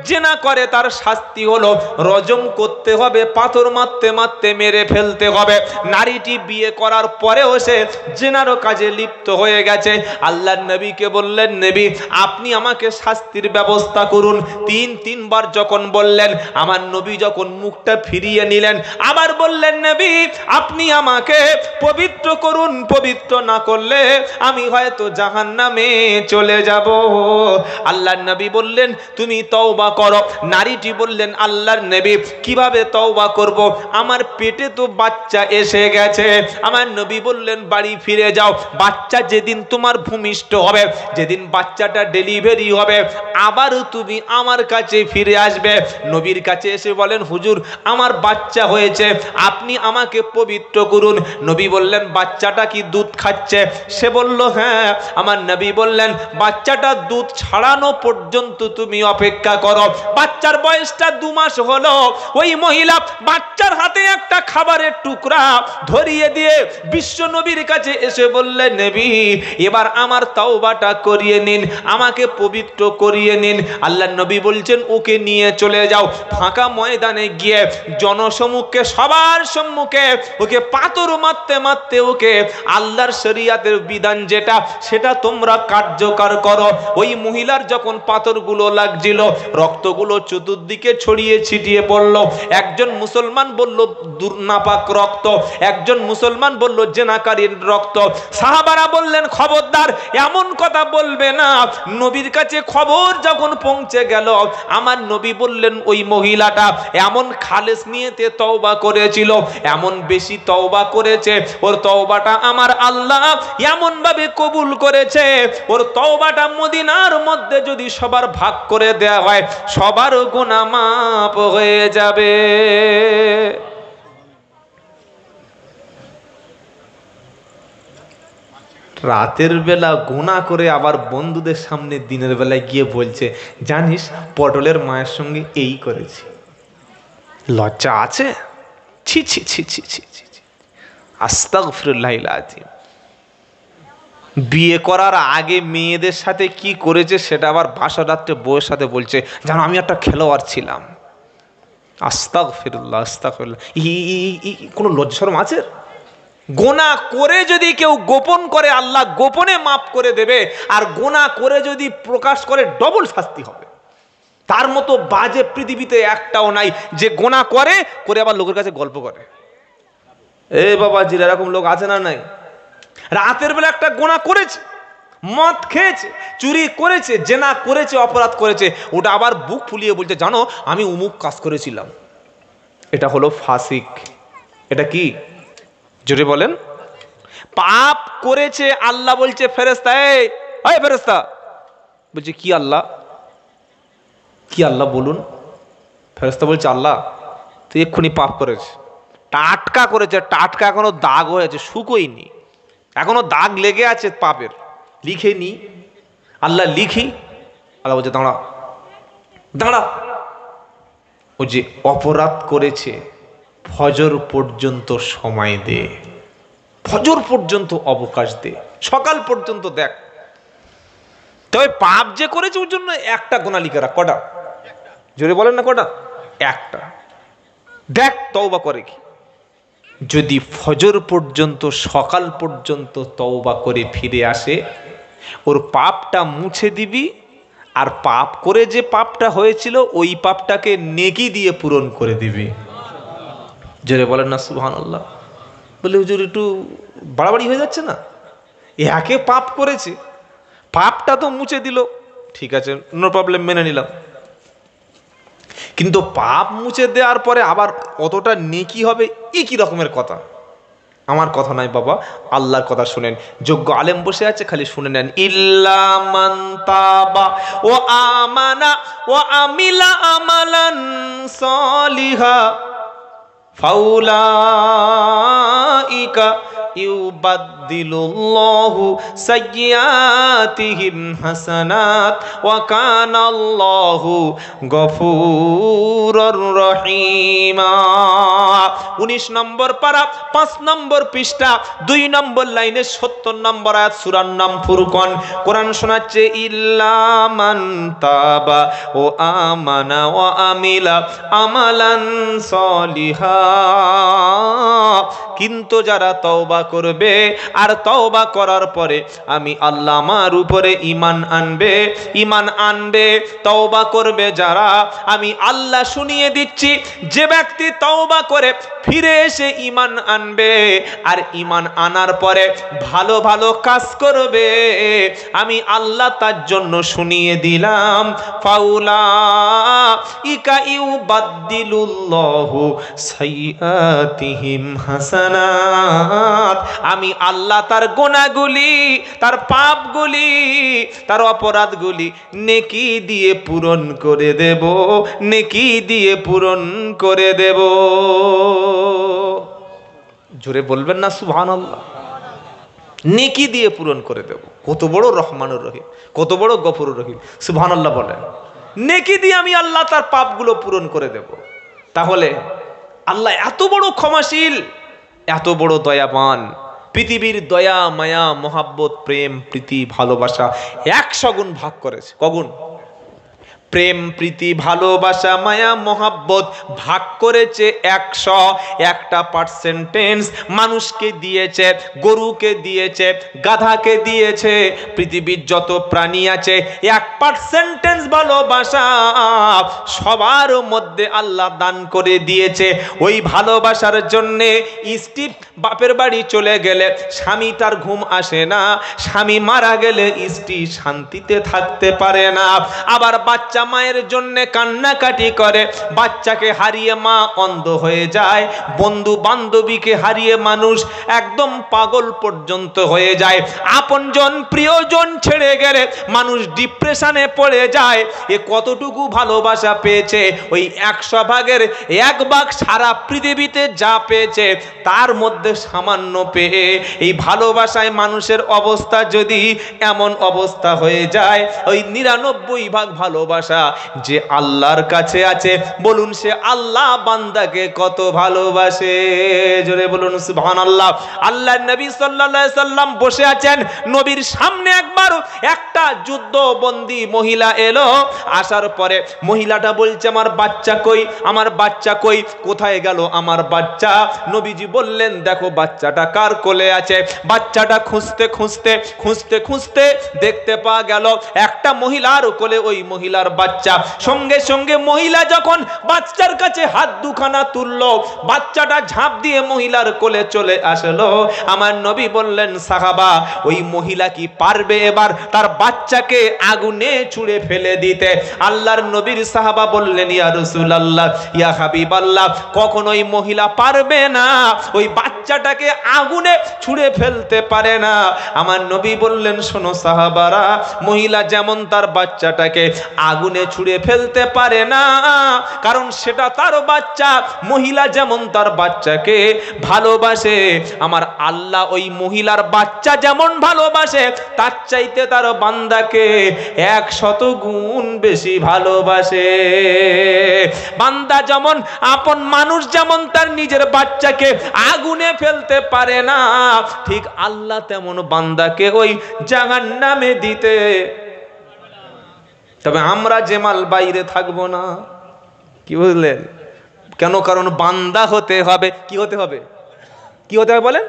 জেনা করে তার শাস্তি হলো রজম করতে হবে, পাথর মারতে মারতে মেরে ফেলতে হবে। নারীটি বিয়ে করার পরেও সে জেনারও কাজে লিপ্ত হয়ে গেছে। আল্লাহর নবীকে বললেন, নবী আপনি আমাকে শাস্তির ব্যবস্থা করুন। 3বার যখন বললেন, আমার নবী যখন মুখটা ফিরিয়ে নিলেন, আবার বললেন, নবী আপনি আমাকে পবিত্র করুন, পবিত্র না করলে আমি হয়তো জাহান্নামে চলে যাব। আল্লাহর নবী বললেন তুমি তওবা করো। নারীটি বললেন আল্লাহর নবী কিভাবে তওবা করব, আমার পেটে তো বাচ্চা এসে গেছে। আমার নবী বললেন বাড়ি ফিরে যাও, বাচ্চা যেদিন তোমার ভূমিষ্ঠ হবে, যেদিন বাচ্চাটা ডেলিভারি হবে, আবার তুমি আমার কাছে ফিরে আসবে। নবীর কাছে এসে বলেন হুজুর আমার বাচ্চা হয়েছে, আপনি আমাকে পবিত্র করুন। নবী বললেন বাচ্চাটা কি দুধ খাচ্ছে? সে বলল হ্যাঁ। আমার নবী বললেন বাচ্চাটা দুধ ছাড়ানো পর্যন্ত তুমি অপেক্ষা করো। বাচ্চার বয়সটা 2 মাস হলো, ওই মহিলা বাচ্চার হাতে একটা খাবারের টুকরা ধরিয়ে দিয়ে বিশ্ব নবীর কাছে এসে বললেন নবী এবার আমার তওবাটা করিয়ে নিন, আমাকে পবিত্র করিয়ে নিন। আল্লাহর নবী বলছেন ওকে নিয়ে চলে যাও ফাঁকা ময়দানে গিয়ে জনসমুখে সবার সম্মুখে ওকে পাথর মারতে মারতে ওকে আল্লাহর শরীয়তের বিধান যেটা সেটা তোমরা কার্যকর করো। ওই মহিলার যখন পাথরগুলো লাগছিল রক্তগুলো চতুর্দিকে ছড়িয়ে ছিটিয়ে পড়লো। একজন মুসলমান বলল দুর্নাপাক রক্ত, একজন মুসলমান বলল জেনাকারীর রক্ত। সাহাবারা বললেন খবরদার এমন কথা বলবে না। নবীর কাছে খবর যখন পৌঁছে গেল আমার নবী বললেন ওই মহিলাটা এমন খালেস নিয়েতে তওবা করেছিল, এমন বেশি তওবা করেছে, ওর তওবাটা আমার আল্লাহ এমন ভাবে কবুল করেছে, ওর তওবাটা মদিনার মধ্যে যদি সবার ভাগ করে দেয়া হয় সবার গুনাহ মাফ হয়ে যাবে। রাতের বেলা গুনাহ করে আবার বন্ধুদের সামনে দিনের বেলায় গিয়ে বলছে জানিস পটলের মায়ের সঙ্গে এই করেছি। লজ্জা আছে? ছি ছি ছি ছি ছি ছি, আস্তাগফিরুল্লাহিল আযীম। বিয়ে করার আগে মেয়েদের সাথে কি করেছে সেটা আবার বাসর রাত্রে বউয়ের সাথে বলছে জানো আমি একটা খেলোয়াড় ছিলাম। আস্তাগফিরুল্লাহ আস্তাগফিরুল্লাহ। কোনো লজ্জা শরম আছে? গোনা করে যদি কেউ গোপন করে আল্লাহ গোপনে মাফ করে দেবে, আর গোনা করে যদি প্রকাশ করে ডবল শাস্তি হবে। তার মতো বাজে পৃথিবীতে একটাও নাই যে গোনা করে করে আবার লোকের কাছে গল্প করে। এ বাবাজি এরকম লোক আছে না নাই? রাতের বেলা একটা গোনা করেছে, মদ খেয়েছে, চুরি করেছে, জেনা করেছে, অপরাধ করেছে, ওটা আবার বুক ফুলিয়ে বলছে জানো আমি অমুক কাজ করেছিলাম। এটা হলো ফাসিক। এটা কি জোরে বলেন? পাপ করেছে আল্লাহ বলছে ফেরেশতা এই ফেরেশতা বলছে কি আল্লাহ? কি আল্লাহ বলুন? ফেরেশতা বলছে আল্লাহ তুই এক্ষুনি পাপ করেছে, টাটকা করেছে, টাটকা এখনো দাগ হয়েছে শুকোয়নি, এখনো দাগ লেগে আছে পাপের, লিখে নি। আল্লাহ লিখি। আল্লাহ বলছে দাঁড়া দাঁড়া। ও যে অপরাধ করেছে ফজর পর্যন্ত সময় দে, ফজর পর্যন্ত অবকাশ দে, সকাল পর্যন্ত দেখ। তবে পাপ যে করেছে ওর জন্য একটা গোনা লিখে রাখ। কটা? জোরে বলেন না কটা? একটা। দেখ তওবা করে কি। যদি ফজর পর্যন্ত সকাল পর্যন্ত তওবা করে ফিরে আসে ওর পাপটা মুছে দিবি, আর পাপ করে যে পাপটা হয়েছিল ওই পাপটাকে নেকি দিয়ে পূরণ করে দিবি। জোরে বলেন না সুবহানাল্লাহ। বলে হুজুর একটু বাড়াবাড়ি হয়ে যাচ্ছে না? একে পাপ করেছে, পাপটা তো মুছে দিল, ঠিক আছে নো প্রবলেম, মেনে নিলাম। কিন্তু পাপ মুছে দেওয়ার পরে আবার অতটা নেকি হবে এ কি রকমের কথা? আমার কথা নাই বাবা, আল্লাহর কথা শুনেন। যোগ্য আলেম বসে আছে, খালি শুনে নেন। ইল্লা মান তাবা ও আমানা ও আমিলা আমালান সালিহা ফাউলাইকা ইউবাদদিলুল্লাহু সাইয়্যাতিহিম হাসানাত ওয়া কানাল্লাহু গফুরুর রহিমা। 19 নম্বর পারা 5 নম্বর পৃষ্ঠা 2 নম্বর লাইনে 70 নম্বর আয়াত, সূরার নাম ফুরকান। কোরআন শোনাচ্ছে ইল্লা মান তাবা ও আমানা ওয়া আমিলা আমালান সালিহা। কি কিন্তু যারা তওবা করবে আর তওবা করার পরে আমি আল্লাহ আমার উপরে ঈমান আনবে তওবা করবে যারা, আমি আল্লাহ শুনিয়ে দিচ্ছি, যে ব্যক্তি তওবা করে ফিরে এসে ঈমান আনবে আর ঈমান আনার পরে ভালো ভালো কাজ করবে, আমি আল্লাহ তার জন্য শুনিয়ে দিলাম, ফাউলাইকা ইউবাদদিলুল্লাহু সাইয়্যাতিহিম হাসানাত, আমি আল্লাহ তার গুনাহগুলি, তার পাপগুলি, তার অপরাধগুলি নেকি দিয়ে পূরণ করে দেব, নেকি দিয়ে পূরণ করে দেব। জোরে বলবেন না সুবহানাল্লাহ। নেকি দিয়ে পূরণ করে দেব। কত বড় রহমানুর রহিম, কত বড় গফুরুর রহিম, সুবহানাল্লাহ বলেন। নেকি দিয়ে আমি আল্লাহ তার পাপগুলো পূরণ করে দেব। তাহলে আল্লাহ এত বড় ক্ষমাশীল, এত বড় দয়াবান, পৃথিবীর দয়া মায়া মহাব্বত প্রেম প্রীতি ভালোবাসা 100 গুণ ভাগ করেছে। কগুণ? প্রেম প্রীতি ভালোবাসা মায়া মহাব্বত ভাগ করেছে 100। একটা পার্সেন্টেজ মানুষকে দিয়েছে, গরুকে দিয়েছে, গাধাকে দিয়েছে, পৃথিবীর যত প্রাণী আছে 1% ভালোবাসা সবার মধ্যে আল্লাহ দান করে দিয়েছে। ওই ভালোবাসার জন্যে স্ত্রী বাপের বাড়ি চলে গেলে স্বামী তার ঘুম আসে না, স্বামী মারা গেলে স্ত্রী শান্তিতে থাকতে পারে না। আবার বাচ্চা মায়ের জন্য কান্নাকাটি করে, বাচ্চাকে হারিয়ে মা অন্ধ হয়ে যায়, বন্ধু বান্ধবীকে হারিয়ে মানুষ একদম পাগল পর্যন্ত হয়ে যায়, আপনজন প্রিয়জন ছেড়ে গেলে মানুষ ডিপ্রেশনে পড়ে যায়। এ কতটুকু ভালোবাসা পেয়েছে? ওই 100 ভাগের 1 ভাগ সারা পৃথিবীতে যা পেয়েছে তার মধ্যে সামান্য পেয়ে এই ভালোবাসায় মানুষের অবস্থা যদি এমন অবস্থা হয়ে যায়, ওই 99 ভাগ ভালোবাসা যে আল্লাহর কাছে আছে, বলুন সে আল্লাহ বান্দাকে কত ভালোবাসে। জোরে বলুন সুবহানাল্লাহ। আল্লাহর নবী সাল্লাল্লাহু আলাইহি সাল্লাম বসে আছেন, নবীর সামনে একবার একটা যুদ্ধবন্দী মহিলা এলো। আসার পরে মহিলাটা বলছে আমার বাচ্চা কই, আমার বাচ্চা কই, কোথায় গেল আমার বাচ্চা? নবীজি বললেন দেখো বাচ্চাটা কার কোলে আছে। বাচ্চাটা খুঁজতে খুঁজতে খুঁজতে খুঁজতে দেখতে পাওয়া গেল একটা মহিলার কোলে ওই মহিলার বাচ্চা। সঙ্গে সঙ্গে মহিলা যখন বাচ্চার কাছে হাত দুখানা তুললো, বাচ্চাটা ঝাঁপ দিয়ে মহিলার কোলে চলে আসলো। আমার নবী বললেন সাহাবা ওই মহিলা কি পারবে এবার তার বাচ্চাকে আগুনে ছুঁড়ে ফেলে দিতে? আল্লাহর নবীর সাহাবা বললেন ইয়া রাসূলুল্লাহ, ইয়া হাবিবাল্লাহ, কখনোই মহিলা পারবে না, ওই বাচ্চাটাকে আগুনে ছুঁড়ে ফেলতে পারে না। আমার নবী বললেন শোনো সাহাবারা, মহিলা যেমন তার বাচ্চাটাকে আগুনে ছুঁড়ে ফেলতে পারে না, কারণ সেটা তার বাচ্চা। মহিলা যেমন তার বাচ্চাকে ভালোবাসে, আমার আল্লাহ ওই মহিলার বাচ্চা যেমন ভালোবাসে তার চাইতে তার বান্দাকে 100 গুণ বেশি ভালোবাসে। বান্দা যেমন আপন মানুষ যেমন তার নিজের বাচ্চাকে আগুনে ফেলতে পারে না, ঠিক আল্লাহ তেমন বান্দাকে ওই জাহান্নামে দিতে। তবে আমরা জেমাল বাইরে থাকবো না, কি বুঝলেন? কেন? কারণ বান্দা হতে হবে। কি হতে হবে? কি হতে হবে বলেন?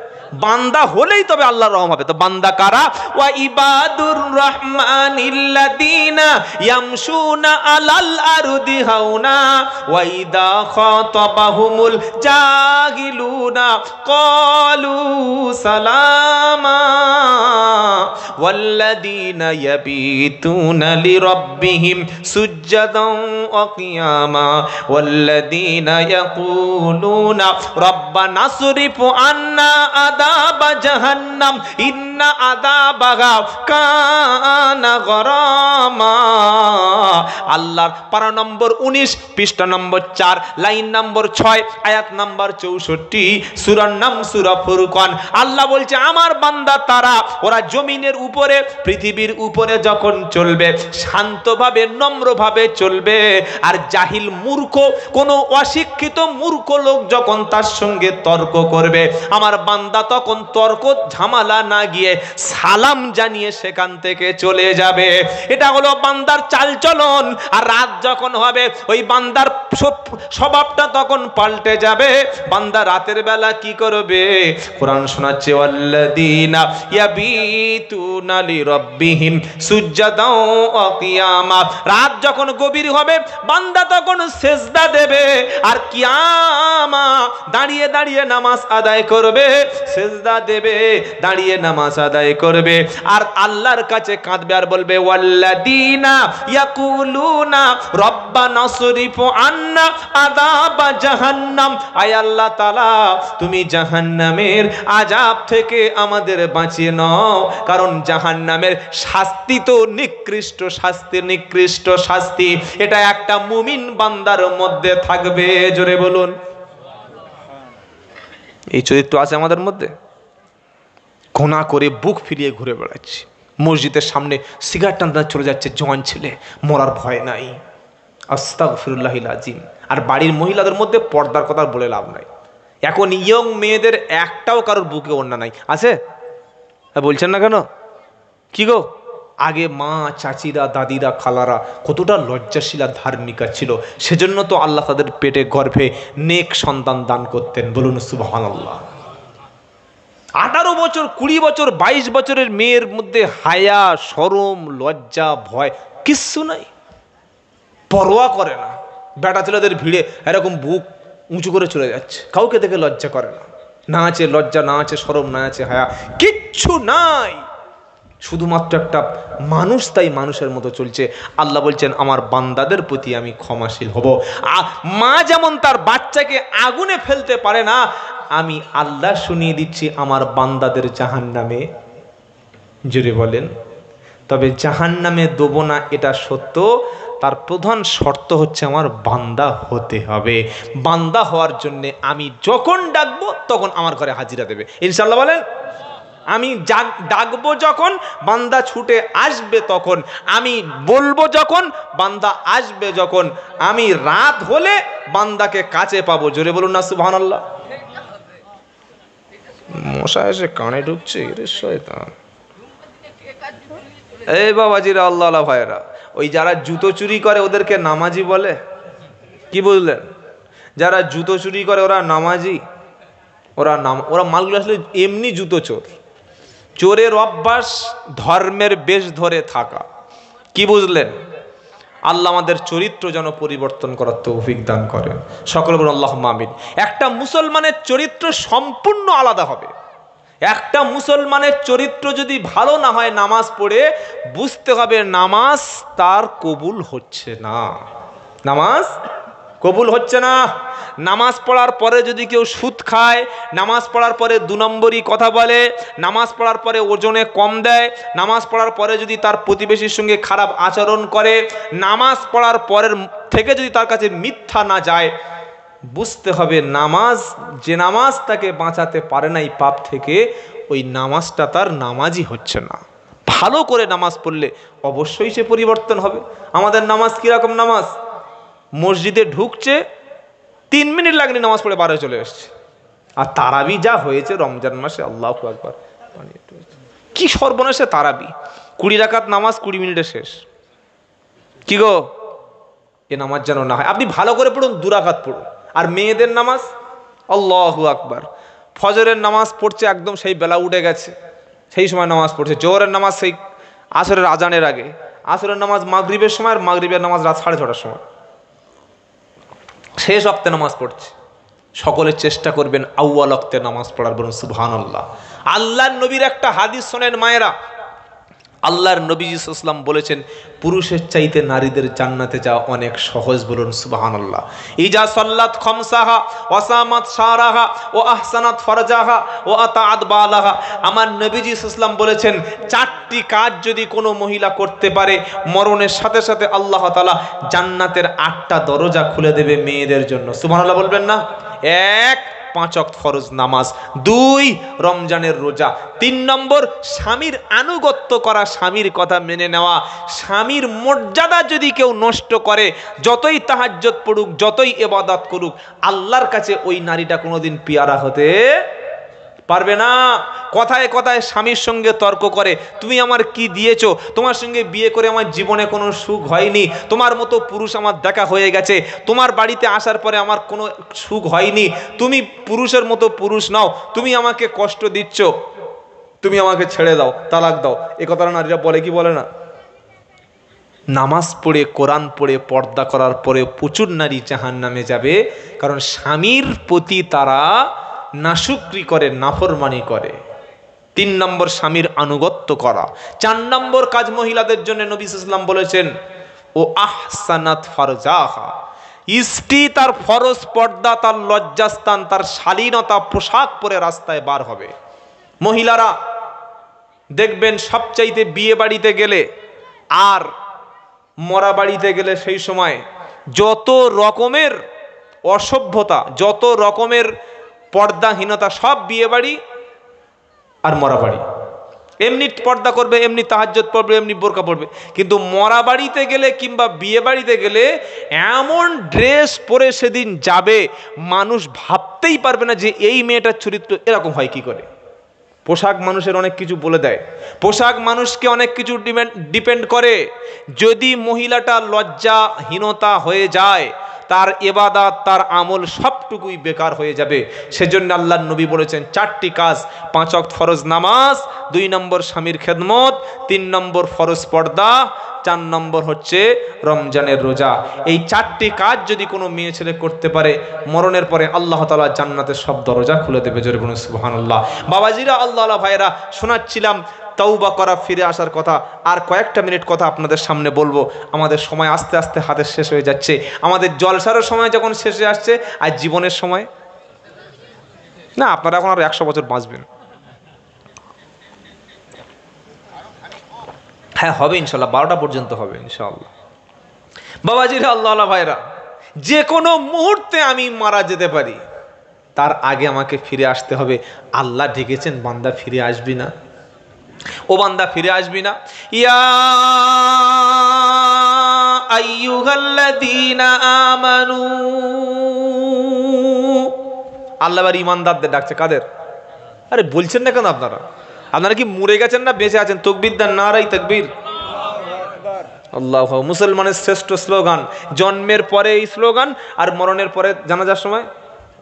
বান্দা হলেই তবে আল্লাহর রহম হবে। তো বান্দা কারা? ওয়া ইবাদুর রাহমানিল্লাযীনা ইয়ামশুনা আলাল আরদি হাওনা ওয়া ইযা খাতাবাহুমুল জাহিলুনা ক্বালু সালামা ওয়াল্লাযীনা ইয়াবিতুনা লিরাব্বিহিম সুজদান ওয়া কিয়ামা ওয়াল্লাযীনা ইয়াকুলুনা রাব্বানা সরিফ আন্না আযাবা জাহান্নাম ইন্না আযাবাহা কানা গরামা। আল্লাহর পারা নম্বর 19 পৃষ্ঠা নম্বর 4 লাইন নম্বর 6 আয়াত নম্বর 64 সূরার নাম সূরা ফুরকান। আল্লাহ বলছে আমার বান্দা তারা, ওরা জমিনের উপরে পৃথিবীর উপরে যখন চলবে শান্তভাবে নম্রভাবে চলবে, আর জাহিল মূর্খ কোন অশিক্ষিত মূর্খ লোক যখন তার সঙ্গে তর্ক করবে, আমার বান্দা তখন তর্ক ঝামেলা না গিয়ে দিয়ে সালাম জানিয়ে সেখান থেকে চলে যাবে। এটা হলো বান্দার চালচলন। আর রাত যখন হবে ওই বান্দার স্বভাবটা তখন পাল্টে যাবে। বান্দা রাতের বেলা কি করবে? কোরআন শোনাচ্ছে ওয়াল্লাযীনা ইয়াবিতুনা লিরাব্বিহিম সুজদাও ওয়া কিয়ামা। রাত যখন গভীর হবে বান্দা তখন সিজদা দেবে আর কিয়ামা দাঁড়িয়ে দাঁড়িয়ে নামাজ আদায় করবে। সিজদা দেবে, দাঁড়িয়ে নামাজ আদায় করবে আর আল্লাহর কাছে কাঁদবে আর বলবে ওয়াল্লাযীনা ইয়াকুলুনা রব্বানা সরিফ আন্না আযাব জাহান্নাম। আয় আল্লাহ তাআলা, তুমি জাহান্নামের আযাব থেকে আমাদের বাঁচিয়ে নাও, কারণ জাহান্নামের শাস্তি তো নিকৃষ্ট শাস্তি, নিকৃষ্ট শাস্তি। এটা একটা মুমিন বান্দার মধ্যে থাকবে। জোরে বলুন। এই চরিত্র আছে আমাদের মধ্যে? গোনা করে বুক ফিরিয়ে ঘুরে বেড়াচ্ছি, মসজিদের সামনে সিগারেট টানতে চলে যাচ্ছে জওয়ান ছেলে, মরার ভয় নাই। আস্তাগফিরুল্লাহিল আযীম। আর বাড়ির মহিলাদের মধ্যে পর্দার কথা বলে লাভ নাই। এখন ইয়ং মেয়েদের একটাও কারোর বুকে ওড়না নাই, আছে? বলছেন না কেন? কি গো, আগে মা চাচিরা দাদিরা খালারা কতটা লজ্জাশীলা ধার্মিকা ছিল, সেজন্য তো আল্লাহ তাদের পেটে গর্ভে নেক সন্তান দান করতেন। বলুন সুবহানাল্লাহ। 18 বছর 20 বছর 22 বছরের মেয়ের মধ্যে হায়া শরম লজ্জা ভয় কিচ্ছু নাই, পরোয়া করে না। বেটা ছেলেদের ভিড়ে এরকম বুক উঁচু করে চলে যাচ্ছে, কাউকে দেখে লজ্জা করে না। না আছে লজ্জা, না আছে শরম, না আছে হায়া, কিচ্ছু নাই। শুধুমাত্র একটা মানুষ, তাই মানুষের মতো চলছে। আল্লাহ বলছেন আমার বান্দাদের প্রতি আমি ক্ষমাশীল হব। মা যেমন তার বাচ্চাকে আগুনে ফেলতে পারে না, আমি আল্লাহ শুনিয়ে দিচ্ছি আমার বান্দাদের জাহান্নামে। জোরে বলেন। তবে জাহান্নামে দেব না এটা সত্য, তার প্রধান শর্ত হচ্ছে আমার বান্দা হতে হবে। বান্দা হওয়ার জন্য আমি যখন ডাকবো তখন আমার ঘরে হাজিরা দেবে ইনশাআল্লাহ। বলেন আমি ডাকবো যখন বান্দা ছুটে আসবে তখন, আমি বলবো যখন বান্দা আসবে যখন, আমি রাত হলে বান্দাকে কাছে পাবো। জোরে বলুন না সুবহানাল্লাহ। মশা এসে কানে ঢুকছে, এর শয়তান। এই বাবাজিরা, আল্লাহ আল্লাহ ভাইরা, ওই যারা জুতো চুরি করে ওদেরকে নামাজি বলে? কি বুঝলেন? যারা জুতো চুরি করে ওরা নামাজি? ওরা মালগুলো আসলে এমনি জুতো চোর। চোরের অভ্যাস ধর্মের বেশ ধরে থাকা। কি বুঝলেন? আল্লাহ আমাদের চরিত্র যেন পরিবর্তন করার তৌফিক দান করেন। সকলে বলুন আল্লাহুম্মা আমিন। একটা মুসলমানের চরিত্র সম্পূর্ণ আলাদা হবে। একটা মুসলমানের চরিত্র যদি ভালো না হয়, নামাজ পড়ে বুঝতে হবে নামাজ তার কবুল হচ্ছে না, নামাজ কবুল হচ্ছে না। নামাজ পড়ার পরে যদি কেউ সুদ খায়, নামাজ পড়ার পরে 2 নম্বরই কথা বলে, নামাজ পড়ার পরে ওজনে কম দেয়, নামাজ পড়ার পরে যদি তার প্রতিবেশীর সঙ্গে খারাপ আচরণ করে, নামাজ পড়ার পরের থেকে যদি তার কাছে মিথ্যা না যায়, বুঝতে হবে নামাজ, যে নামাজ তাকে বাঁচাতে পারে না এই পাপ থেকে, ওই নামাজটা তার নামাজই হচ্ছে না। ভালো করে নামাজ পড়লে অবশ্যই সে পরিবর্তন হবে। আমাদের নামাজ কিরকম নামাজ? মসজিদে ঢুকছে 3 মিনিট লাগনি নামাজ পড়ে বাড়ি চলে এসছে। আর তারাবি যা হয়েছে রমজান মাসে, আল্লাহু আকবার, কি সর্বনাশে তারাবি। 20 রাকাত নামাজ 20 মিনিটে শেষ। কি গো, এ নামাজ যেন না হয়। আপনি ভালো করে পড়ুন, 2 রাকাত পড়ুন। আর মেয়েদের নামাজ, আল্লাহু আকবার, ফজরের নামাজ পড়ছে একদম সেই বেলা উঠে গেছে, সেই সময় নামাজ পড়ছে। জোহরের নামাজ সেই আসরের আজানের আগে, আসরের নামাজ মাগরিবের সময়, আর মাগরিবের নামাজ রাত 6:30টার সময়, শেষ ওয়াক্তে নামাজ পড়ছে। সকলে চেষ্টা করবেন আউয়াল ওয়াক্তে নামাজ পড়ার। বলুন সুবহানাল্লাহ। আল্লাহর নবীর একটা হাদিস শোনেন মায়েরা। আল্লাহর নবী সাল্লাল্লাহু আলাইহি ওয়াসাল্লাম বলেছেন পুরুষের চাইতে নারীদের জান্নাতে যাওয়া অনেক সহজ। বলুন সুবহানাল্লাহ। ইজা সাল্লাত খামসাহা ওয়া সামাত শারাহা ওয়া আহসানাত ফারজাহা ওয়া আতাআত বালাহা। আমার নবীজি সাল্লাল্লাহু আলাইহি ওয়াসাল্লাম বলেছেন 4টি কাজ যদি কোনো মহিলা করতে পারে, মরণের সাথে সাথে আল্লাহ তাআলা জান্নাতের 8টা দরজা খুলে দেবে মেয়েদের জন্য। সুবহানাল্লাহ বলবেন না? 1 5 ওয়াক্ত ফরজ নামাজ, 2 রমজানের রোজা, 3 নম্বর স্বামীর আনুগত্য করা, স্বামীর কথা মেনে নেওয়া। স্বামীর মর্যাদা যদি কেউ নষ্ট করে, যতই তাহাজ্জুদ পড়ুক, যতই ইবাদত করুক, আল্লাহর কাছে ওই নারীটা কোনোদিন পেয়ারা হতে পারবে না। কথায় কথায় স্বামীর সঙ্গে তর্ক করে, তুমি আমার কি দিয়েছো, তোমার সঙ্গে বিয়ে করে আমার জীবনে কোনো সুখ হয়নি, তোমার মতো পুরুষ আমার দেখা হয়ে গেছে, তোমার বাড়িতে আসার পরে আমার কোনো সুখ হয়নি, তুমি পুরুষের মতো পুরুষ নাও, তুমি আমাকে কষ্ট দিচ্ছ, তুমি আমাকে ছেড়ে দাও, তালাক দাও। এ কথাটা নারীরা বলে কি বলে না? নামাজ পড়ে, কোরআন পড়ে, পর্দা করার পরে প্রচুর নারী জাহান্নামে যাবে, কারণ স্বামীর প্রতি তারা নাশুকরি করে, নাফরমানি করে। 3 নম্বর স্বামীর আনুগত্য করা। 4 নম্বর কাজ মহিলাদের জন্য নবী সাল্লাল্লাহু আলাইহি ওয়াসাল্লাম বলেছেন, ও আহসানাত ফারজাহা, স্ত্রী তার ফরজ পর্দা, তার লজ্জাস্থান, তার শালীনতা পোশাক পরে রাস্তায় বার হবে। মহিলারা দেখবেন সবচাইতে বিয়ে বাড়িতে গেলে আর মরা বাড়িতে গেলে সেই সময় যত রকমের অসভ্যতা, যত রকমের পর্দাহীনতা সব বিয়ে বাড়ি আর মরা বাড়ি। এমনি পর্দা করবে, এমনি তাহাজ্জুদ পড়বে, এমনি বোরকা পড়বে, কিন্তু মরা বাড়িতে গেলে কিংবা বিয়ে বাড়িতে গেলে এমন ড্রেস পরে সেদিন যাবে, মানুষ ভাবতেই পারবে না যে এই মেয়েটার চরিত্র এরকম হয় কি করে। পোশাক মানুষের অনেক কিছু বলে দেয়, পোশাক মানুষকে অনেক কিছু ডিপেন্ড করে। যদি মহিলাটা লজ্জাহীনতা হয়ে যায়, তার ইবাদত, তার আমল সবটুকুই বেকার হয়ে যাবে। সেজন্য আল্লাহর নবী বলেছেন 4টি কাজ: 5 ওয়াক্ত ফরজ নামাজ, 2 নম্বর স্বামীর খেদমত, 3 নম্বর ফরজ পর্দা, 4 নম্বর হচ্ছে রমজানের রোজা। এই 4টি কাজ যদি কোনো মেয়ে ছেলে করতে পারে, মরণের পরে আল্লাহ তাআলা জান্নাতের সব দরজা খুলে দেবে। জোরে বলুন সুবহানাল্লাহ। বাবাজিরা, আল্লাহ ভাইরা, শোনাচ্ছিলাম তওবা করা, ফিরে আসার কথা। আর কয়েকটা মিনিট কথা আপনাদের সামনে বলবো। আমাদের সময় আস্তে আস্তে হাতে শেষ হয়ে যাচ্ছে। আমাদের জলসারও সময় যখন শেষে আসছে, আর জীবনের সময় না, আপনারা এখন আর 100 বছর বাঁচবেন। হ্যাঁ, হবে ইনশাল্লাহ, 12টা পর্যন্ত হবে ইনশাআল্লাহ। বাবাজিরা, আল্লাহ ভাইরা, যে কোনো মুহূর্তে আমি মারা যেতে পারি, তার আগে আমাকে ফিরে আসতে হবে। আল্লাহ ডেকেছেন, বান্দা ফিরে আসবি না? ও বান্দা ফিরে আসবি না? ইয়া আইয়ুহাল্লাযীনা আমানু, আল্লাহ আর ঈমানদারদের ডাকছে। কাদের? আরে বলছেন না কেন আপনারা? আপনারা কি মরে গেছেন না বেঁচে আছেন? তাকবীর দেন, নারায়ে তাকবীর। আল্লাহু আকবার। মুসলমানের শ্রেষ্ঠ স্লোগান, জন্মের পরে এই স্লোগান, আর মরণের পরে জানাজার সময়।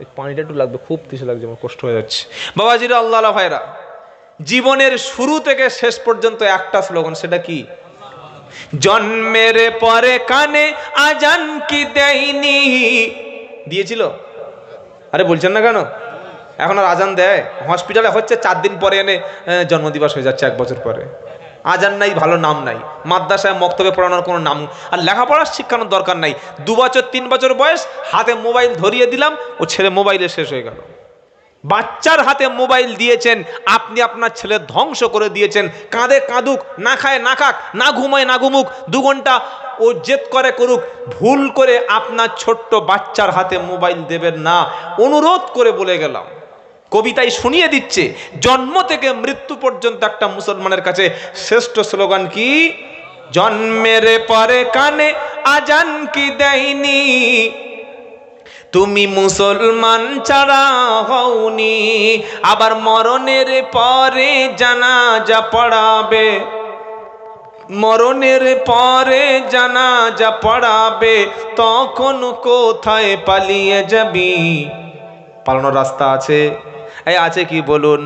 এই পানিটা একটু লাগবে, খুব তৃষ্ণা লাগছে, আমার কষ্ট হয়ে যাচ্ছে। বাবাজিরা, আল্লাহ ভাইরা, জীবনের শুরু থেকে শেষ পর্যন্ত একটা স্লোগান, সেটা কি? জন্মের পরে কানে আজান কি দেয়নি? দিয়েছিল? আরে বলছেন না কেন? এখন আর আজান দেয়? হসপিটালে হচ্ছে 4 দিন পরে এনে জন্মদিবস হয়ে যাচ্ছে 1 বছর পরে। আজান নাই, ভালো নাম নাই, মাদ্রাসায় মক্তবে পড়ানোর কোনো নাম, আর লেখাপড়ার শিক্ষানোর দরকার নাই। 2 বছর 3 বছর বয়স, হাতে মোবাইল ধরিয়ে দিলাম, ও ছেলে মোবাইলে শেষ হয়ে গেল। বাচ্চার হাতে মোবাইল দিয়েছেন, আপনি আপনার ছেলে ধ্বংস করে দিয়েছেন। কাঁদে কাঁদুক, না খায় না খাক, না ঘুমায় না ঘুমুক, 2 ঘন্টা ও জেদ করে করুক, ভুল করে আপনার ছোট্ট বাচ্চার হাতে মোবাইল দেবেন না, অনুরোধ করে বলে গেলাম। কবিতায় শুনিয়ে দিচ্ছে, জন্ম থেকে মৃত্যু পর্যন্ত একটা মুসলমানের কাছে শ্রেষ্ঠ স্লোগান কি? জন্মের পরে কানে আজান কি দেয়নি, তুমি মুসলমান ছাড়া হওনি। আবার মরণের পরে জানাজা পড়াবে, মরণের পরে জানাজা পড়াবে, তখন কোথায় পালিয়ে যাবি? পালানোর রাস্তা আছে? এই আছে কি বলুন?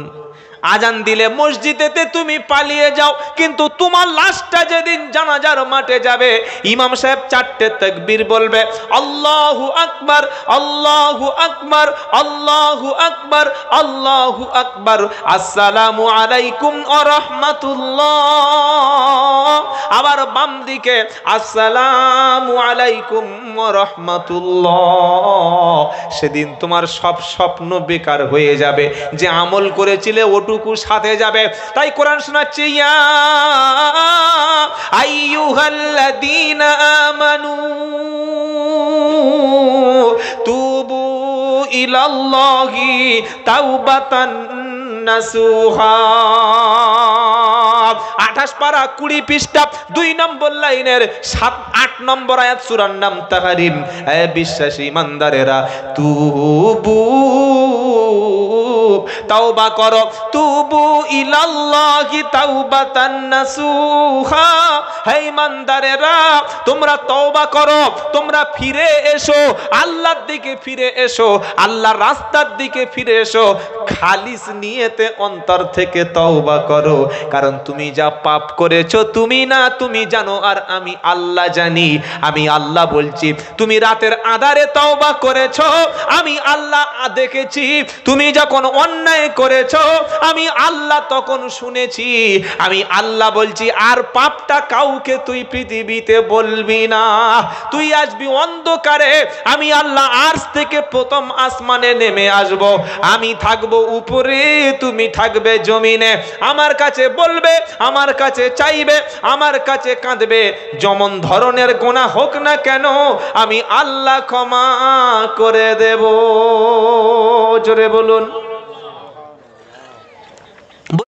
আজান দিলে মসজিদেতে তুমি পালিয়ে যাও, কিন্তু তোমার লাশটা যেদিন জানাজার মাঠে যাবে, ইমাম সাহেব 4টে তাকবীর বলবে, আল্লাহু আকবার, আল্লাহু আকবার, আল্লাহু আকবার, আল্লাহু আকবার, আসসালামু আলাইকুম ওয়া রাহমাতুল্লাহ। আবার বাম দিকে আসসালামু আলাইকুম ওয়া রাহমাতুল্লাহ। সেদিন তোমার সব স্বপ্ন বেকার হয়ে যাবে, যে আমল করেছিলে ওটুকু সাথে যাবে। তাই কোরআন শোনাচ্ছে, ইয়া আইয়ুহাল্লাযীনা আমানু তুবু ইলাল্লাহি তাওবাতান নাসুহা। 28 পারা 20 পৃষ্ঠা 2 নম্বর লাইনের 7-8 নম্বর আয়াত, সূরার নাম তাহরিম। হে বিশ্বাসী ইমানদারেরা, তুবু তওবা করো। তুবু ইলাল্লাহি তাওবাতান নাসুহা, হে ইমানদারেরা তোমরা তওবা করো, তোমরা ফিরে এসো, আল্লাহর দিকে ফিরে এসো, আল্লাহর রাস্তার দিকে ফিরে এসো, খালিস নিয়তে অন্তর থেকে তওবা করো। কারণ তুমি যা পাপ করেছো তুমি না তুমি জানো, আর আমি আল্লাহ জানি। আমি আল্লাহ বলছি, তুমি রাতের আঁধারে তওবা করেছো, আমি আল্লাহ দেখেছি। তুমি যখন অন্যায় করেছো আমি আল্লাহ তখন শুনেছি। আমি আল্লাহ বলছি, আর পাপটা কাউকে তুই পৃথিবীতে বলবি না। তুই আসবি অন্ধকারে, আমি আল্লাহ আরশ থেকে প্রথম আসমানে নেমে আসব। আমি থাকবো উপরে, তুমি থাকবে জমিনে। আমার কাছে বলবে, আমার কাছে চাইবে, আমার কাছে কাঁদবে। যেমন ধরনের গুনাহ হোক না কেন আমি আল্লাহ ক্ষমা করে দেব। জোরে বলুন।